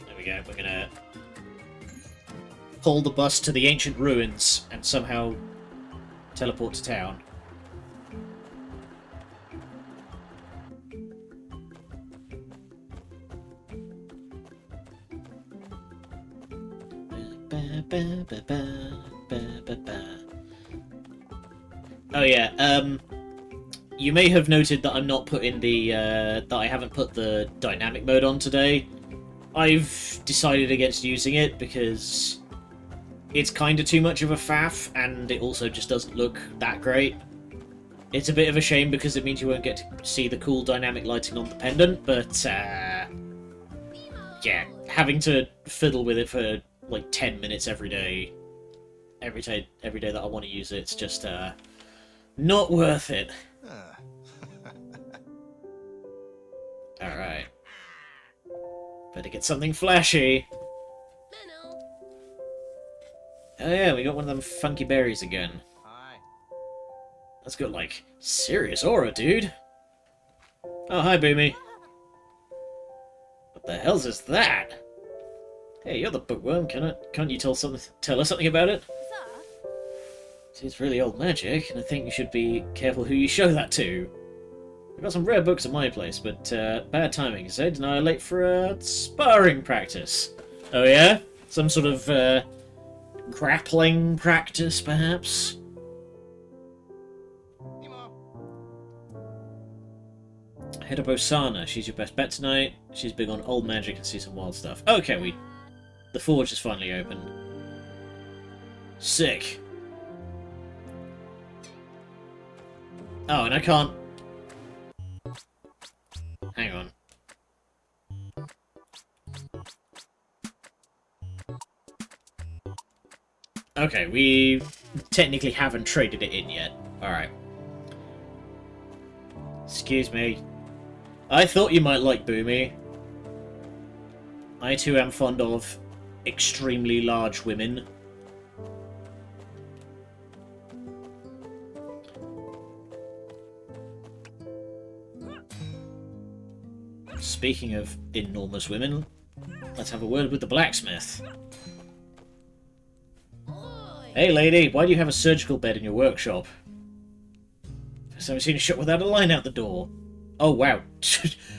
There we go, we're going to pull the bus to the ancient ruins and somehow teleport to town. Oh yeah, you may have noted that I'm not putting the, that I haven't put the dynamic mode on today. I've decided against using it because it's kind of too much of a faff, and it also just doesn't look that great. It's a bit of a shame because it means you won't get to see the cool dynamic lighting on the pendant, but, yeah, having to fiddle with it for, like, 10 minutes every day that I want to use it, it's just, not worth it. Alright. Better get something flashy. Oh yeah, we got one of them funky berries again. Hi. That's got, like, serious aura, dude. Oh, hi, Boomy. What the hell's is that? Hey, you're the bookworm. Can't you tell us something about it? See, it's really old magic, and I think you should be careful who you show that to. I've got some rare books at my place, but bad timing, you said, and I'm late for sparring practice. Oh yeah? Some sort of grappling practice, perhaps? Head up Osana. She's your best bet tonight. She's big on old magic and sees some wild stuff. Okay, the forge is finally open. Sick. Oh, and I can't... Hang on. Okay, we technically haven't traded it in yet. Alright. Excuse me. I thought you might like Boomy. I too am fond of extremely large women. Speaking of enormous women, let's have a word with the blacksmith. Hey lady, why do you have a surgical bed in your workshop? I've never seen a shop without a line out the door. Oh wow,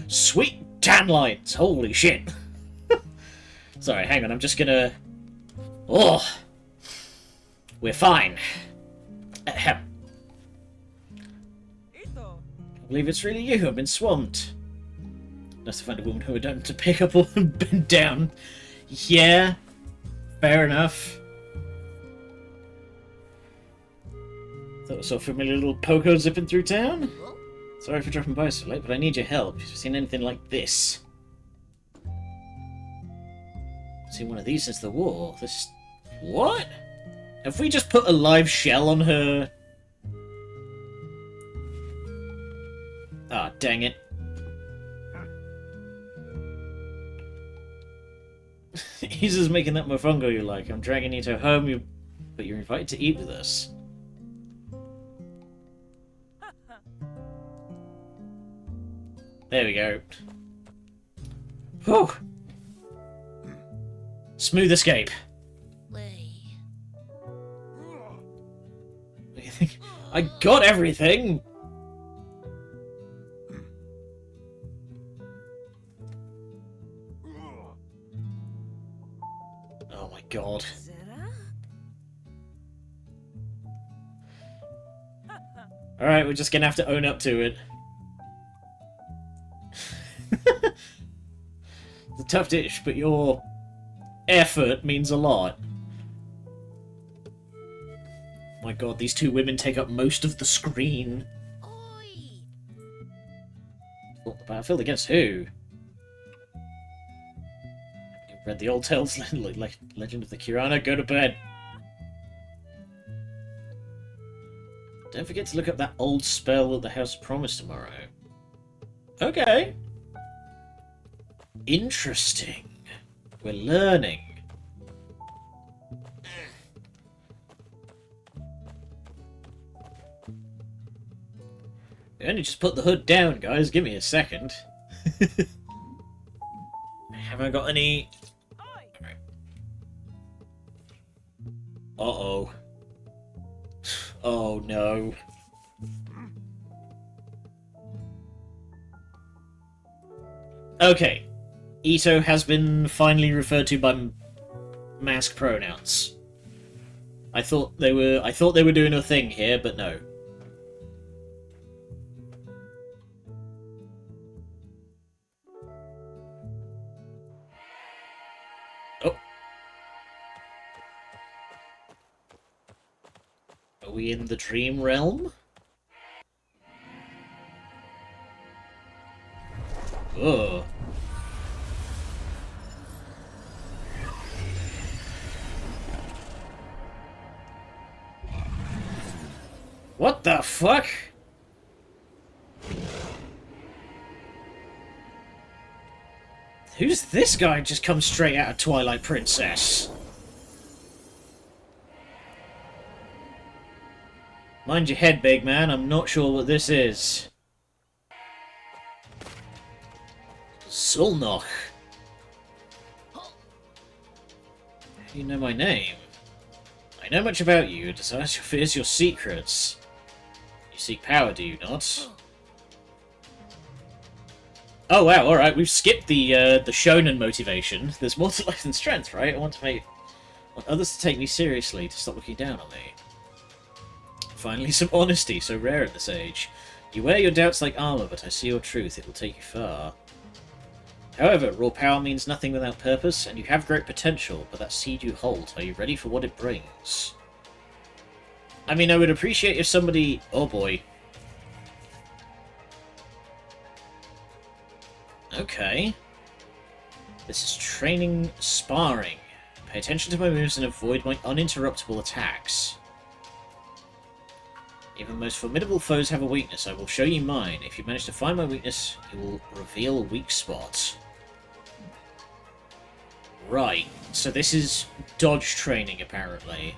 sweet tan lines, holy shit. Sorry, hang on, I'm just gonna... Oh! We're fine. Ahem. I believe it's really you, I've been swamped. Nice to find a woman who would done to pick up or bend down. Yeah, fair enough. Thought I saw a familiar little pogo zipping through town. Sorry for dropping by so late, but I need your help. If you've seen anything like this. I've seen one of these since the war. This... What? Have we just put a live shell on her? Ah, dang it. He's just making that mofongo you like. I'm dragging you to home, but you're invited to eat with us. There we go. Whew! Smooth escape. What do you think? I got everything! Oh my god. Alright, we're just gonna have to own up to it. It's a tough dish, but your effort means a lot. My god, these two women take up most of the screen. Fought the battlefield against who? You read the old tales, like Legend of the Kirana? Go to bed. Don't forget to look up that old spell at the House of Promise tomorrow. Okay. Interesting. We're learning. We only just put the hood down, guys. Give me a second. Have I got any... Right. Uh-oh. Oh, no. Okay. Ito has been finally referred to by mask pronouns. I thought they were doing a thing here, but no. Oh. Are we in the dream realm? Ugh. What the fuck? Who's this guy just come straight out of Twilight Princess? Mind your head, big man. I'm not sure what this is. Sulnoch. You know my name. I know much about you. Desire your fears, your secrets. You seek power, do you not? Oh wow! All right, we've skipped the shonen motivation. There's more to life than strength, right? I want others to take me seriously, to stop looking down on me. Finally, some honesty, so rare at this age. You wear your doubts like armor, but I see your truth. It will take you far. However, raw power means nothing without purpose, and you have great potential, but that seed you hold, are you ready for what it brings? I mean, I would appreciate if somebody... Oh boy. Okay. This is training sparring. Pay attention to my moves and avoid my uninterruptible attacks. Even the most formidable foes have a weakness. I will show you mine. If you manage to find my weakness, you will reveal a weak spot. Right. So this is dodge training, apparently.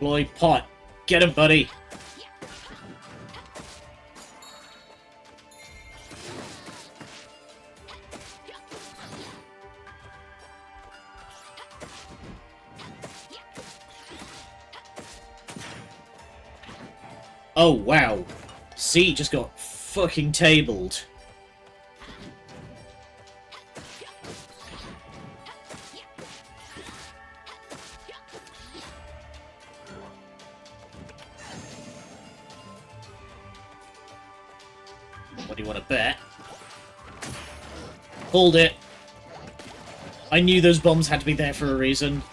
Lloyd Pot. Get him, buddy. Oh, wow. C just got fucking tabled. What do you want to bet? Hold it. I knew those bombs had to be there for a reason.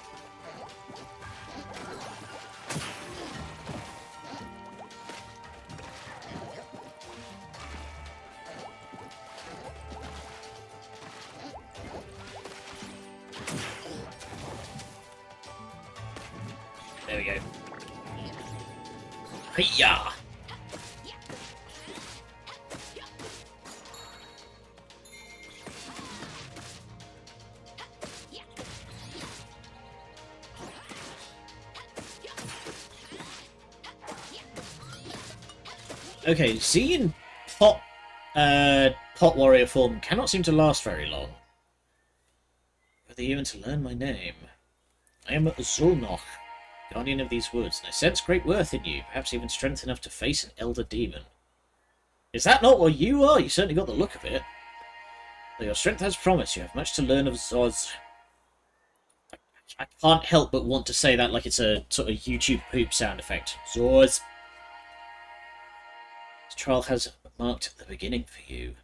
There we go. Hiya! Okay, Z in Pot Warrior form cannot seem to last very long. Whether even to learn my name. I am Zulnoch, guardian of these woods, and I sense great worth in you, perhaps even strength enough to face an elder demon. Is that not what you are? You certainly got the look of it. Though your strength has promise, you have much to learn of Zoz. I can't help but want to say that like it's a sort of YouTube poop sound effect. Zoz. This trial has marked the beginning for you.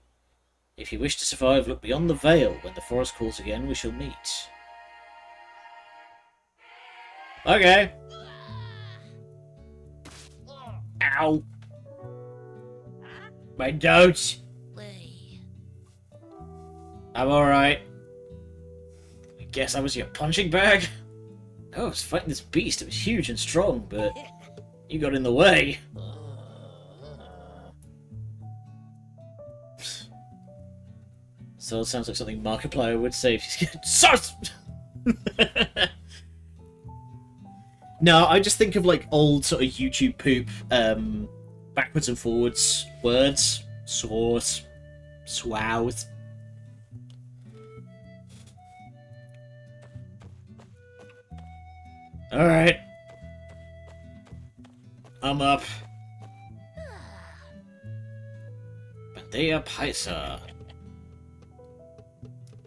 If you wish to survive, look beyond the veil. When the forest calls again, we shall meet. Okay. Ow. My notes. I'm alright. I guess I was your punching bag? I was fighting this beast. It was huge and strong, but you got in the way. So it sounds like something Markiplier would say if he's Sus! No, I just think of like old sort of YouTube poop, backwards and forwards words. Swords. Swows. Alright. I'm up. Bandea Paisa.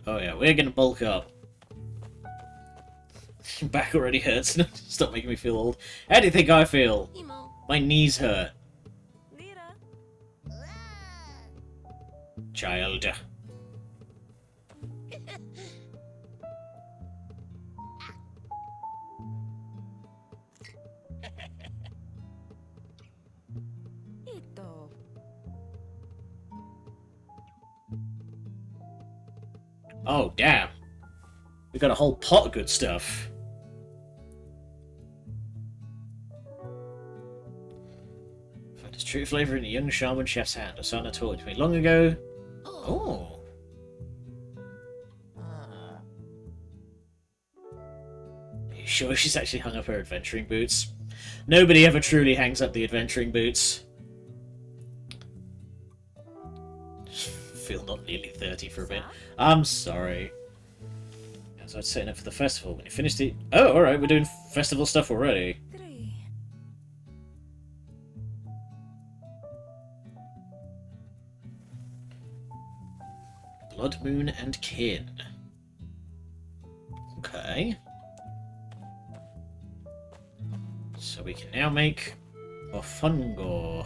Oh yeah, we're gonna bulk up. Back already hurts. Stop making me feel old. How do you think I feel? My knees hurt. Child. Oh, damn. We got a whole pot of good stuff. Found its true flavour in a young shaman chef's hand. Asana taught it to me long ago. Oh. Are you sure she's actually hung up her adventuring boots? Nobody ever truly hangs up the adventuring boots. Feel not nearly 30 for a bit. I'm sorry. As I was setting up for the festival. When you finished it... Oh, alright, we're doing festival stuff already. Blood Moon and Kin. Okay. So we can now make Ofungo.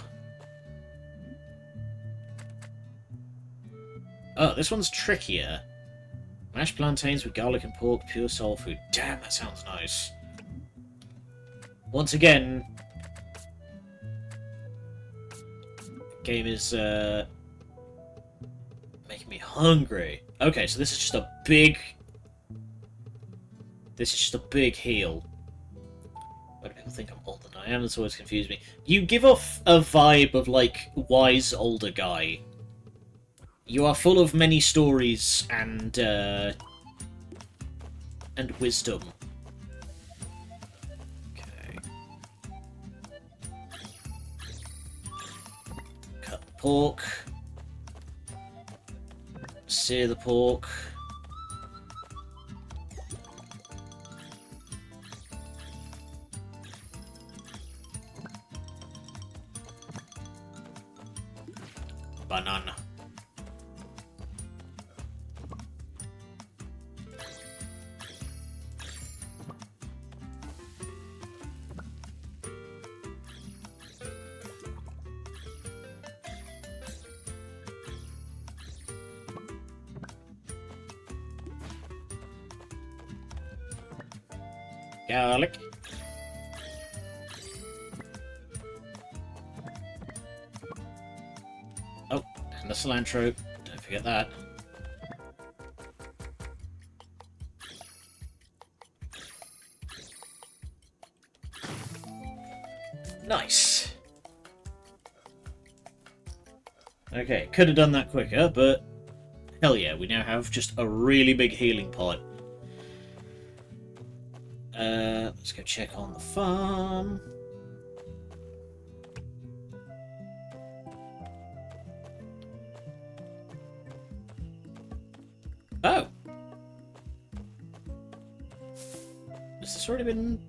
Oh, this one's trickier. Mashed plantains with garlic and pork, pure soul food. Damn, that sounds nice. Once again, the game is making me hungry. Okay, so this is just a big... This is just a big heal. Why do people think I'm older than I am? That's always confused me. You give off a vibe of, like, wise older guy. You are full of many stories and wisdom. Okay. Cut the pork. Sear the pork. Garlic. Oh, and the cilantro. Don't forget that. Nice. Okay, could have done that quicker, but hell yeah, we now have just a really big healing pot. Let's go check on the farm. Oh! Has this already been...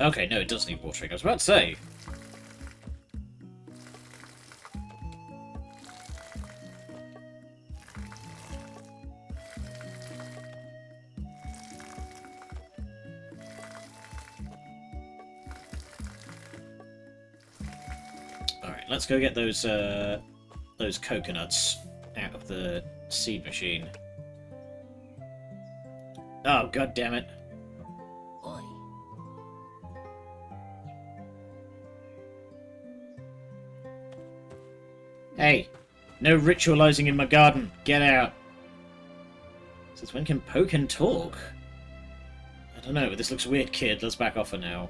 Okay, no, it does need watering. I was about to say. Alright, let's go get those coconuts out of the seed machine. Oh, god damn it. Hey, no ritualizing in my garden. Get out. Since when can Pokin talk? I don't know, but this looks weird, kid. Let's back off for now.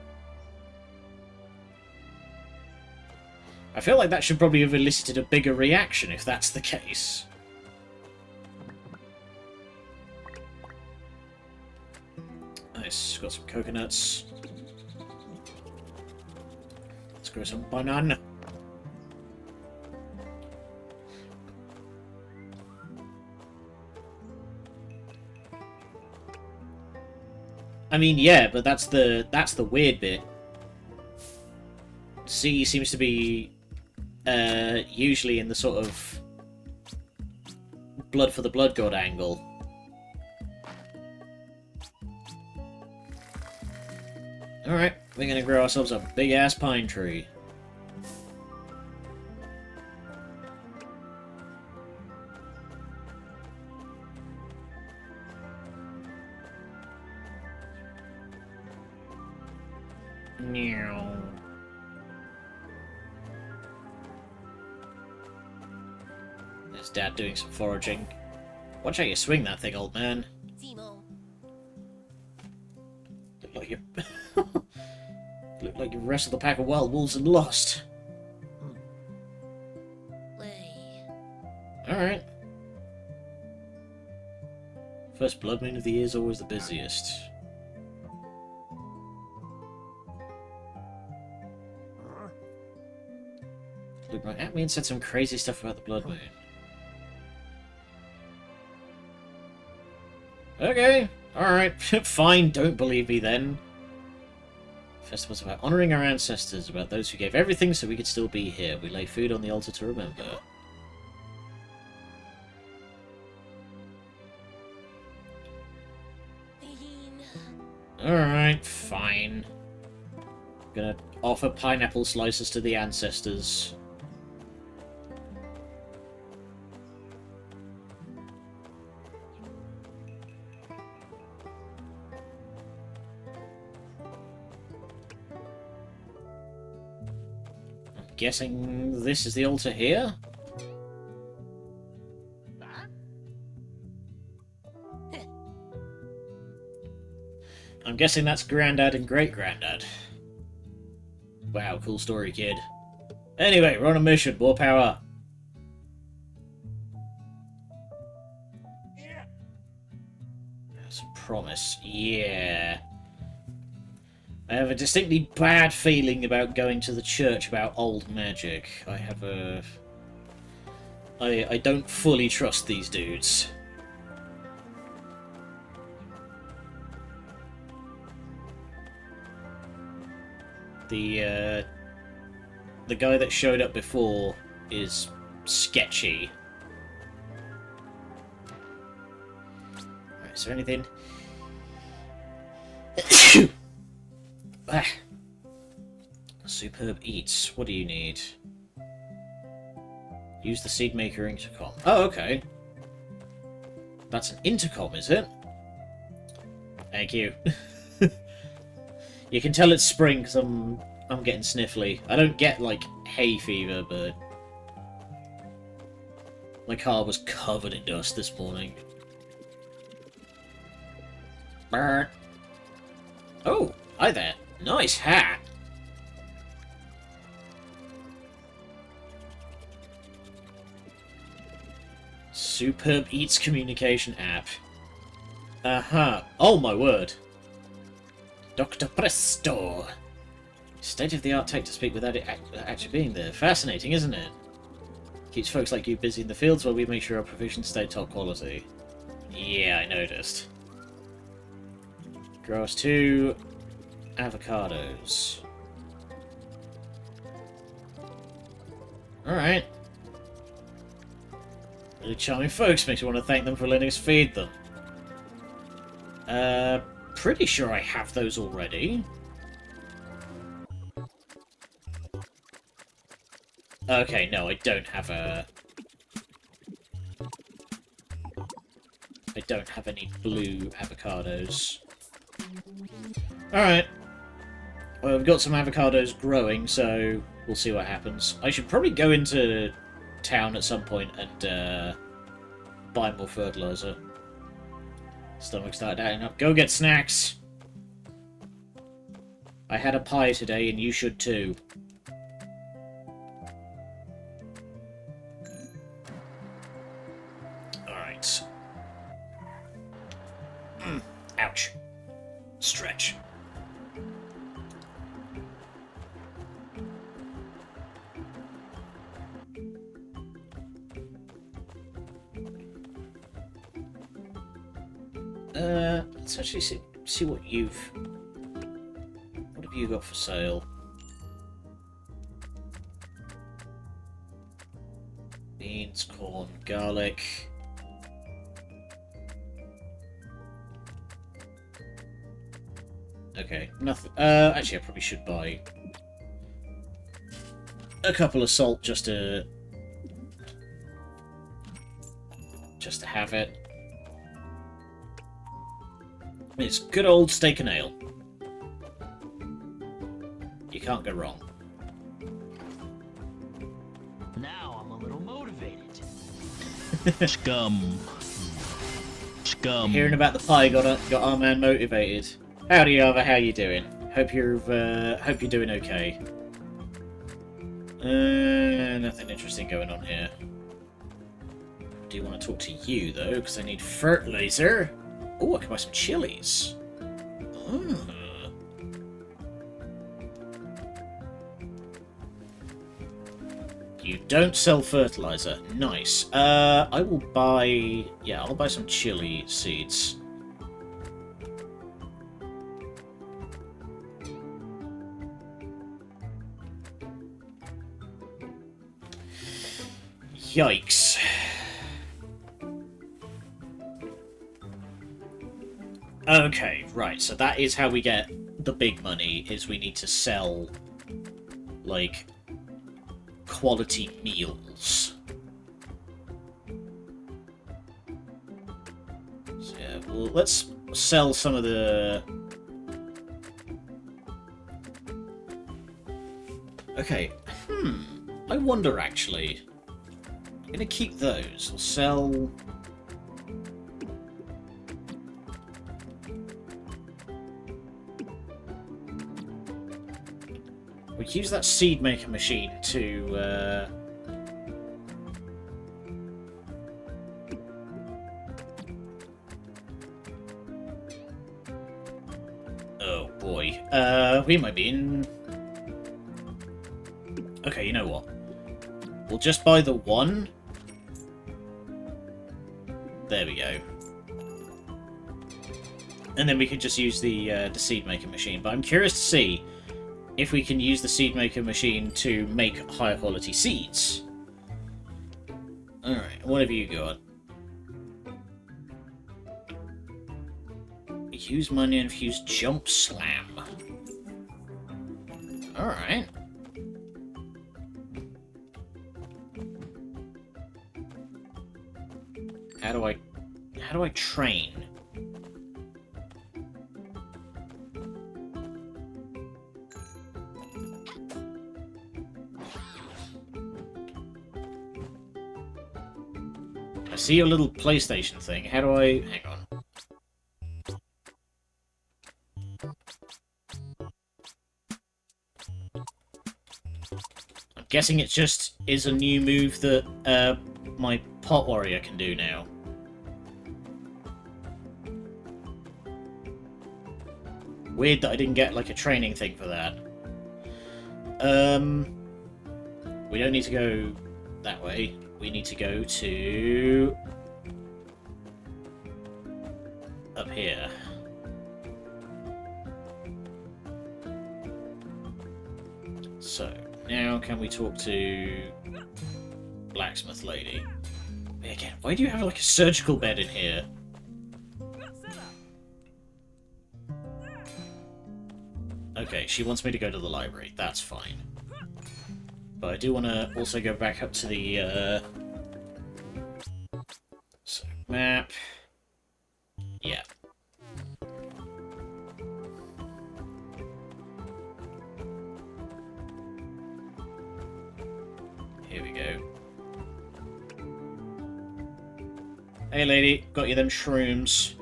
I feel like that should probably have elicited a bigger reaction if that's the case. Nice, got some coconuts. Let's grow some banana. I mean, yeah, but that's the weird bit. C seems to be usually in the sort of blood for the blood god angle. Alright, we're gonna grow ourselves a big ass pine tree. Meow. There's Dad doing some foraging. Watch how you swing that thing, old man. Look like you look like you wrestled a pack of wild wolves and lost. Alright. First blood moon of the year is always the busiest. Look, my admin said some crazy stuff about the blood moon. Okay, alright, fine, don't believe me then. Festival's about honouring our ancestors, about those who gave everything so we could still be here. We lay food on the altar to remember. Alright, fine. Gonna offer pineapple slices to the ancestors. Guessing this is the altar here? I'm guessing that's Grandad and Great-Grandad. Wow, cool story, kid. Anyway, we're on a mission. More power. That's a promise. Yeah. I have a distinctly bad feeling about going to the church about old magic. I have a... I don't fully trust these dudes. The guy that showed up before is sketchy. Right, is there anything? Ah. Superb eats. What do you need? Use the seed maker intercom. Oh, okay. That's an intercom, is it? Thank you. You can tell it's spring because I'm getting sniffly. I don't get like hay fever, but my car was covered in dust this morning. Brr. Oh, hi there. Nice hat. Superb Eats communication app. Oh my word. Dr. Presto. State-of-the-art tech to speak without it actually being there. Fascinating, isn't it? Keeps folks like you busy in the fields while we make sure our provisions stay top quality. Yeah, I noticed. Grow us 2 avocados. Alright. Really charming folks. Makes me want to thank them for letting us feed them. Pretty sure I have those already. Okay, no, I don't have a... I don't have any blue avocados. Alright. Well, we've got some avocados growing, so we'll see what happens. I should probably go into town at some point and buy more fertilizer. Stomach started acting up. Go get snacks! I had a pie today, and you should too. Alright. Ouch. Stretch. Let's actually see what you've... What have you got for sale? Beans, corn, garlic... Okay, nothing... actually, I probably should buy a couple of salt just to have it. It's good old steak and ale. You can't go wrong. Now I'm a little motivated. Scum. Scum. Hearing about the pie got our man motivated. Howdy, Ava. How you doing? Hope you're doing okay. Nothing interesting going on here. Do you want to talk to you though? Because I need fertilizer. Oh, I can buy some chilies. You don't sell fertilizer. Nice. I will buy... Yeah, I'll buy some chili seeds. Yikes. Okay, right, so that is how we get the big money, is we need to sell, like, quality meals. So, yeah, well, let's sell some of the... Okay, I wonder, actually. I'm gonna keep those. We'll sell... We use that seed maker machine to, Oh boy. We might be in... Okay, you know what? We'll just buy the one. There we go. And then we can just use the seed maker machine. But I'm curious to see if we can use the seed maker machine to make higher quality seeds. Alright, what have you got? Use money and infuse jump slam. Alright. How do I train? see your little PlayStation thing. How do I... Hang on. I'm guessing it just is a new move that my Pot Warrior can do now. Weird that I didn't get, like, a training thing for that. We don't need to go that way. We need to go to... up here. So, now can we talk to... Blacksmith Lady? Again, why do you have, like, a surgical bed in here? Okay, she wants me to go to the library. That's fine. But I do want to also go back up to the, So, map... Yeah. Here we go. Hey lady, got you them shrooms.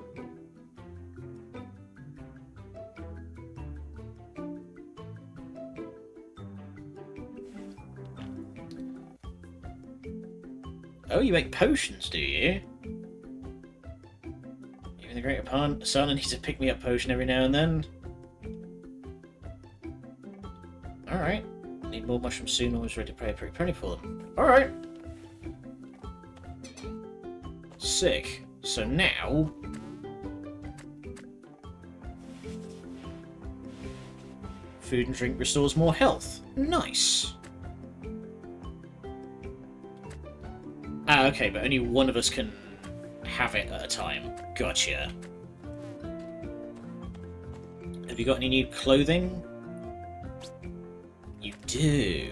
Oh, you make potions, do you? Even the great Sana needs a pick-me-up potion every now and then. Alright. Need more mushrooms soon, always ready to pay a pretty penny for them. Alright. Sick. So now... food and drink restores more health. Nice. Ah, okay, but only one of us can have it at a time. Gotcha. Have you got any new clothing? You do.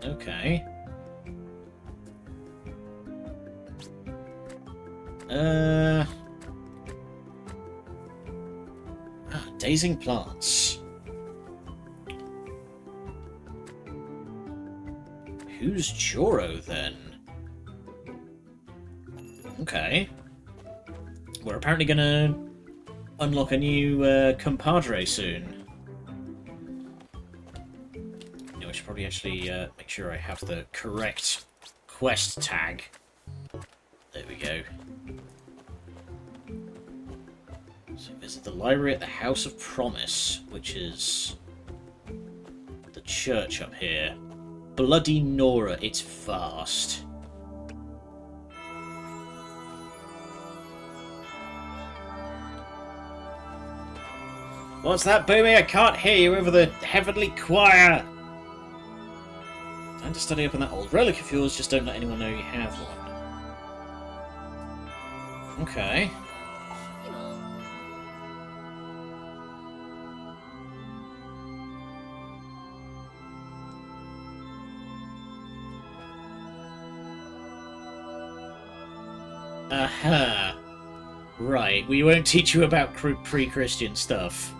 Okay. Dazing plants. Who's Joro, then? Okay. We're apparently gonna unlock a new compadre soon. You know, I should probably actually make sure I have the correct quest tag. There we go. So visit the library at the House of Promise, which is the church up here. Bloody Nora, it's vast. What's that, Boomy? I can't hear you over the heavenly choir! Time to study up on that old relic of yours, just don't let anyone know you have one. Okay. Aha. Right, we won't teach you about pre-Christian stuff.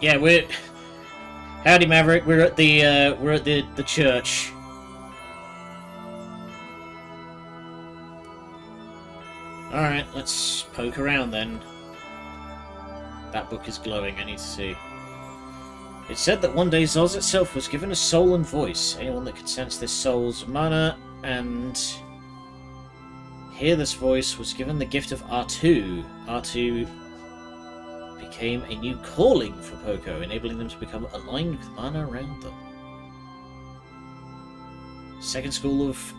Yeah, we're... Howdy, Maverick. We're at the church. Alright, let's poke around then. That book is glowing, I need to see. It said that one day Zoz itself was given a soul and voice. Anyone that could sense this soul's mana and hear this voice was given the gift of R2. R2 became a new calling for Poco, enabling them to become aligned with mana around them. Second school of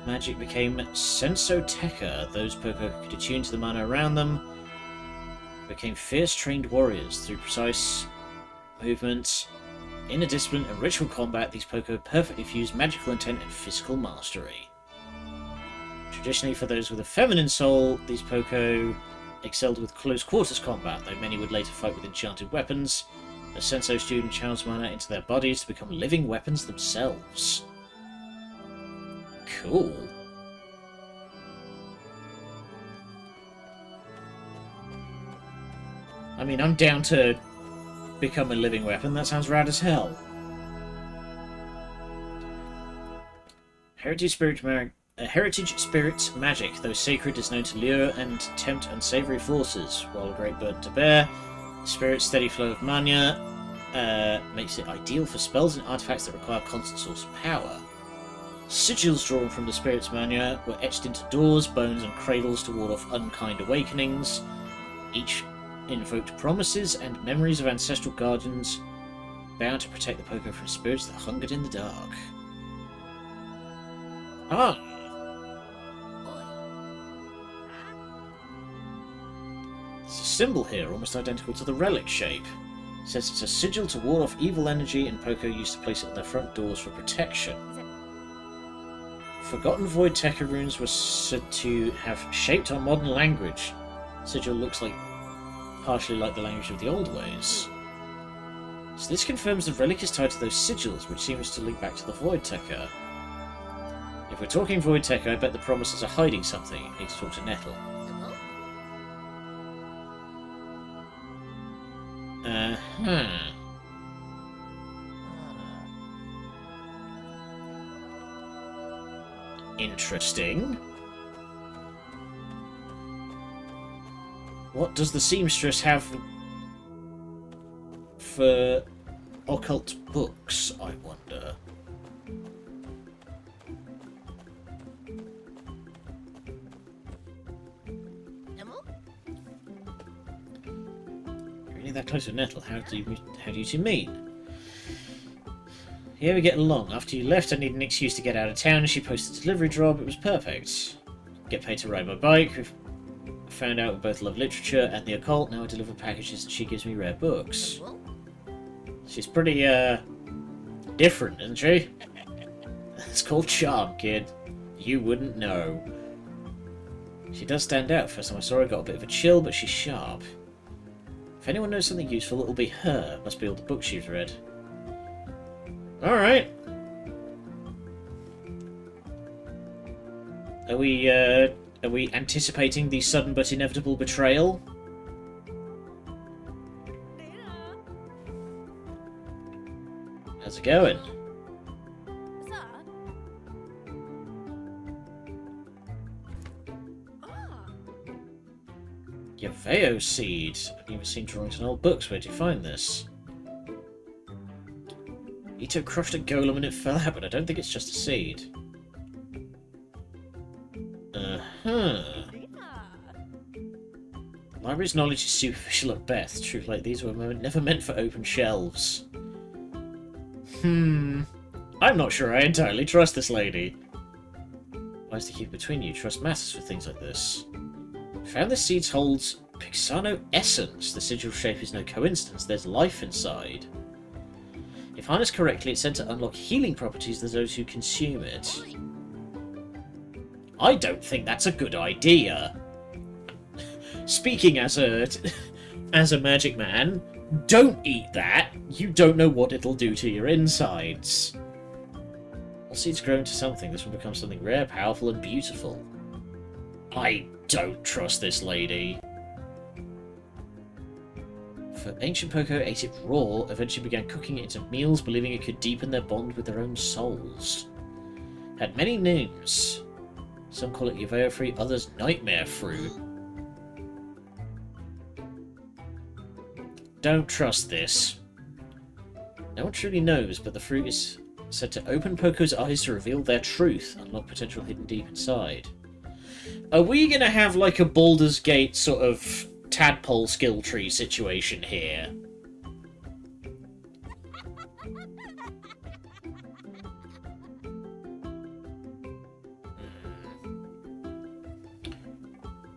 magic became Sensoteka. Those Poco could attune to the mana around them became fierce trained warriors through precise movement, inner discipline, and ritual combat. These Poco perfectly fused magical intent and physical mastery. Traditionally, for those with a feminine soul, these Poco excelled with close quarters combat, though many would later fight with enchanted weapons. The Senso student channels mana into their bodies to become living weapons themselves. Cool. I mean, I'm down to become a living weapon. That sounds rad as hell. Heritage spirit magic, though sacred, is known to lure and tempt unsavory forces. While a great burden to bear, the spirit's steady flow of mana makes it ideal for spells and artifacts that require constant source of power. Sigils drawn from the spirit's mana were etched into doors, bones, and cradles to ward off unkind awakenings. Each invoked promises and memories of ancestral guardians bound to protect the Poco from spirits that hungered in the dark. Ah! There's a symbol here, almost identical to the relic shape. It says it's a sigil to ward off evil energy, and Poco used to place it on their front doors for protection. Forgotten Void Tekka runes were said to have shaped our modern language. Sigil looks like partially like the language of the old ways. So this confirms the relic is tied to those sigils, which seems to link back to the Void Tekka. If we're talking Void Tekka, I bet the promises are hiding something. I need to talk to Nettle. Interesting. What does the seamstress have for occult books, I wonder? Really that close with Nettle? How do you two meet? Yeah, we get along. After you left, I needed an excuse to get out of town, and she posted a delivery job. It was perfect. Get paid to ride my bike. We've found out we both love literature and the occult. Now I deliver packages and she gives me rare books. She's pretty, different, isn't she? It's called charm, kid. You wouldn't know. She does stand out. First time I saw her, I got a bit of a chill, but she's sharp. If anyone knows something useful, it'll be her. Must be all the books she's read. Alright. Are we anticipating the sudden but inevitable betrayal? How's it going? Yaveo seed. I've even seen drawings in old books. Where'd you find this? Ito crushed a golem and it fell out, but I don't think it's just a seed. Library's knowledge is superficial at best. Truth like these were never meant for open shelves. I'm not sure I entirely trust this lady. Wise to keep between you. Trust matters for things like this. Found the seeds holds Pixano essence. The sigil shape is no coincidence. There's life inside. If harnessed correctly, it's said to unlock healing properties to those who consume it. I don't think that's a good idea. Speaking as a magic man, don't eat that. You don't know what it'll do to your insides. All seeds grow into something. This will become something rare, powerful, and beautiful. I don't trust this lady. For ancient Poco ate it raw, eventually began cooking it into meals, believing it could deepen their bond with their own souls. Had many names. Some call it Yaveo fruit, others nightmare fruit. Don't trust this. No one truly knows, but the fruit is said to open Poco's eyes to reveal their truth, unlock potential hidden deep inside. Are we going to have like a Baldur's Gate sort of tadpole skill tree situation here?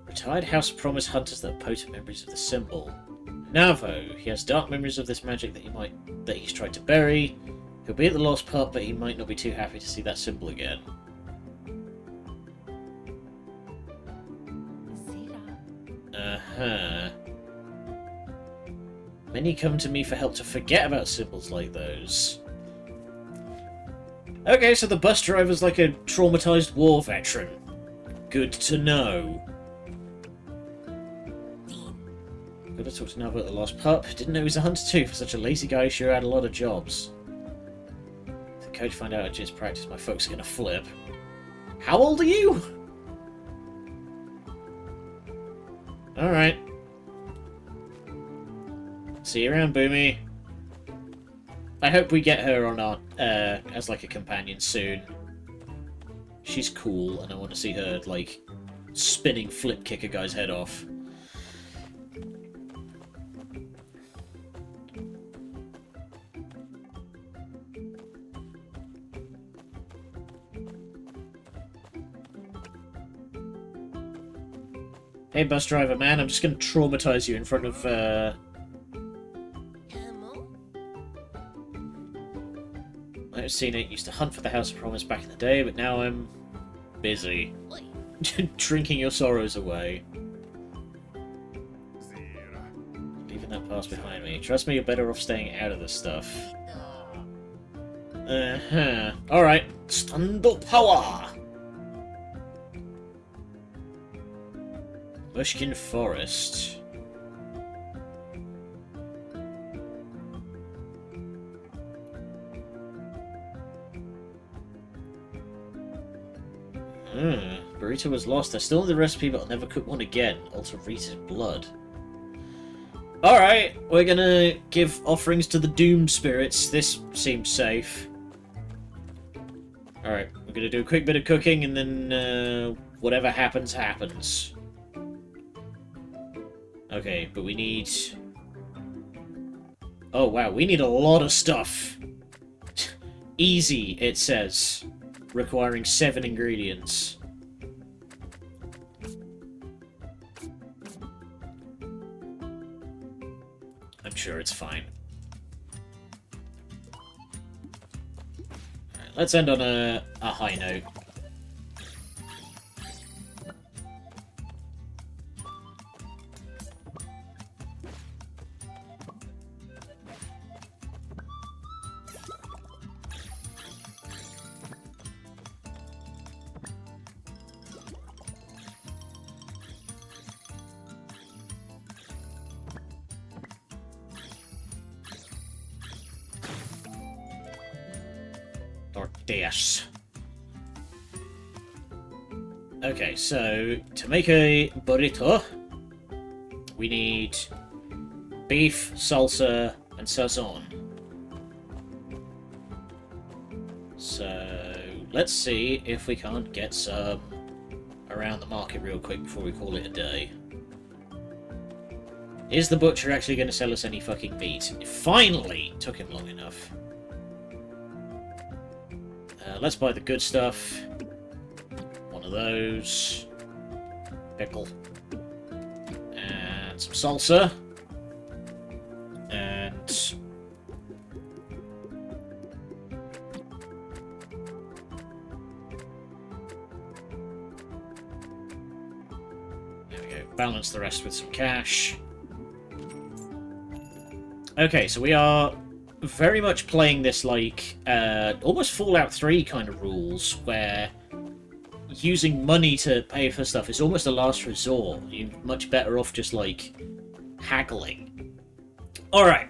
Retired House Promise hunters that have potent memories of the symbol. Navo. He has dark memories of this magic that he's tried to bury. He'll be at the lost part, but he might not be too happy to see that symbol again. Many come to me for help to forget about symbols like those. Okay, so the bus driver's like a traumatized war veteran. Good to know. Good Gotta talk to Nava about the lost pup. Didn't know he was a hunter too. For such a lazy guy, he sure had a lot of jobs. If the coach find out I just practice, my folks are gonna flip. How old are you? Alright. See you around, Boomy. I hope we get her on our, as like a companion soon. She's cool, and I want to see her, like, spinning flip kick a guy's head off. Hey, bus driver man, I'm just going to traumatize you in front of, I've seen it. Used to hunt for the House of Promise back in the day, but now I'm busy. Drinking your sorrows away. Leaving that past behind me. Trust me, you're better off staying out of this stuff. Alright. Stand up power! Bushkin Forest. Burrito was lost. I still know the recipe, but I'll never cook one again. Also, Rita's blood. Alright, we're gonna give offerings to the Doom Spirits. This seems safe. Alright, we're gonna do a quick bit of cooking, and then, whatever happens, happens. Okay, but we need... Oh, wow, we need a lot of stuff. Easy, it says. Requiring 7 ingredients. I'm sure it's fine. Alright, let's end on a high note. Tortillas. Okay, so to make a burrito, we need beef, salsa, and sazon. So let's see if we can't get some around the market real quick before we call it a day. Is the butcher actually going to sell us any fucking meat? It finally took him long enough. Let's buy the good stuff. One of those. Pickle. And some salsa. And... there we go. Balance the rest with some cash. Okay, so we are very much playing this like almost Fallout 3 kind of rules, where using money to pay for stuff is almost a last resort. You're much better off just like haggling. Alright.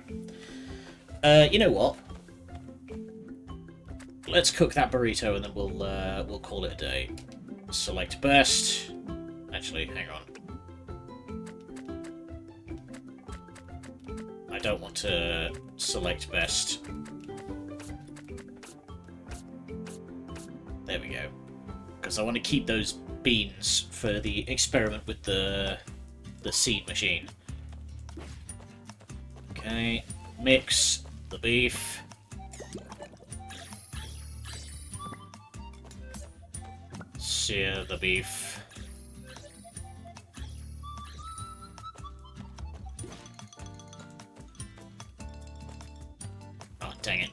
You know what? Let's cook that burrito and then we'll call it a day. Select best. Actually, hang on. I don't want to select best. There we go. Because I want to keep those beans for the experiment with the seed machine. Okay, mix the beef. Sear the beef. Dang it.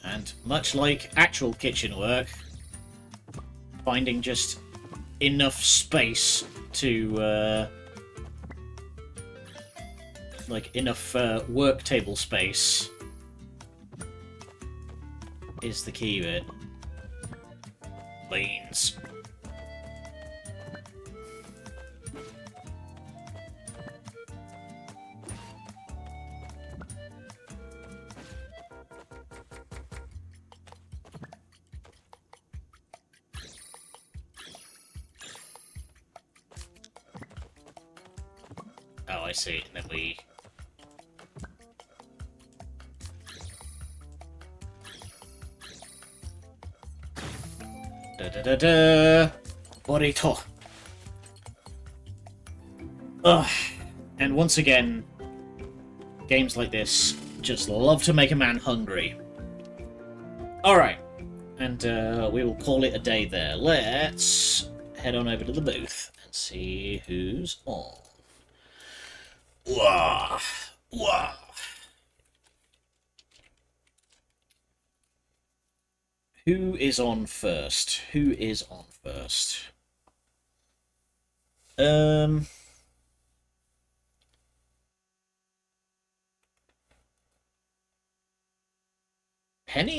And much like actual kitchen work, finding just enough space to, like, enough work table space is the key bit. Beans. Oh, I see. And then we... Da-da-da-da! Burrito! Ugh. And once again, games like this just love to make a man hungry. Alright. And we will call it a day there. Let's head on over to the booth and see who's on. Wah! Wah! Who is on first? Who is on first? Penny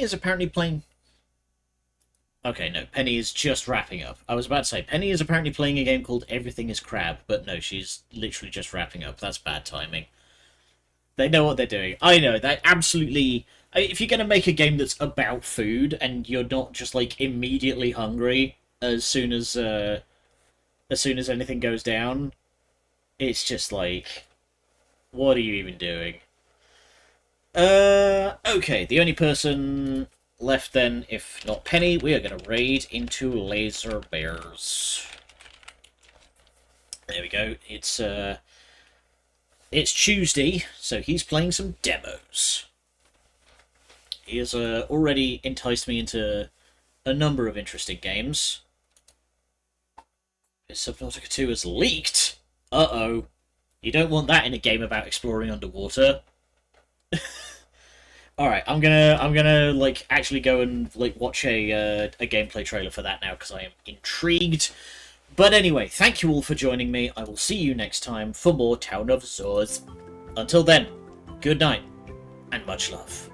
is apparently playing... Okay, no, Penny is just wrapping up. I was about to say, Penny is apparently playing a game called Everything is Crab, but no, she's literally just wrapping up. That's bad timing. They know what they're doing. I know, that absolutely... If you're going to make a game that's about food, and you're not just, like, immediately hungry as soon as anything goes down, it's just like... What are you even doing? Okay, the only person left then, if not Penny, we are going to raid into Laser Bears. There we go. It's Tuesday, so he's playing some demos. He has already enticed me into a number of interesting games. His Subnautica 2 has leaked. Uh-oh. You don't want that in a game about exploring underwater. Alright, I'm gonna like actually go and like watch a gameplay trailer for that now because I am intrigued. But anyway, thank you all for joining me. I will see you next time for more Town of Zors. Until then, good night and much love.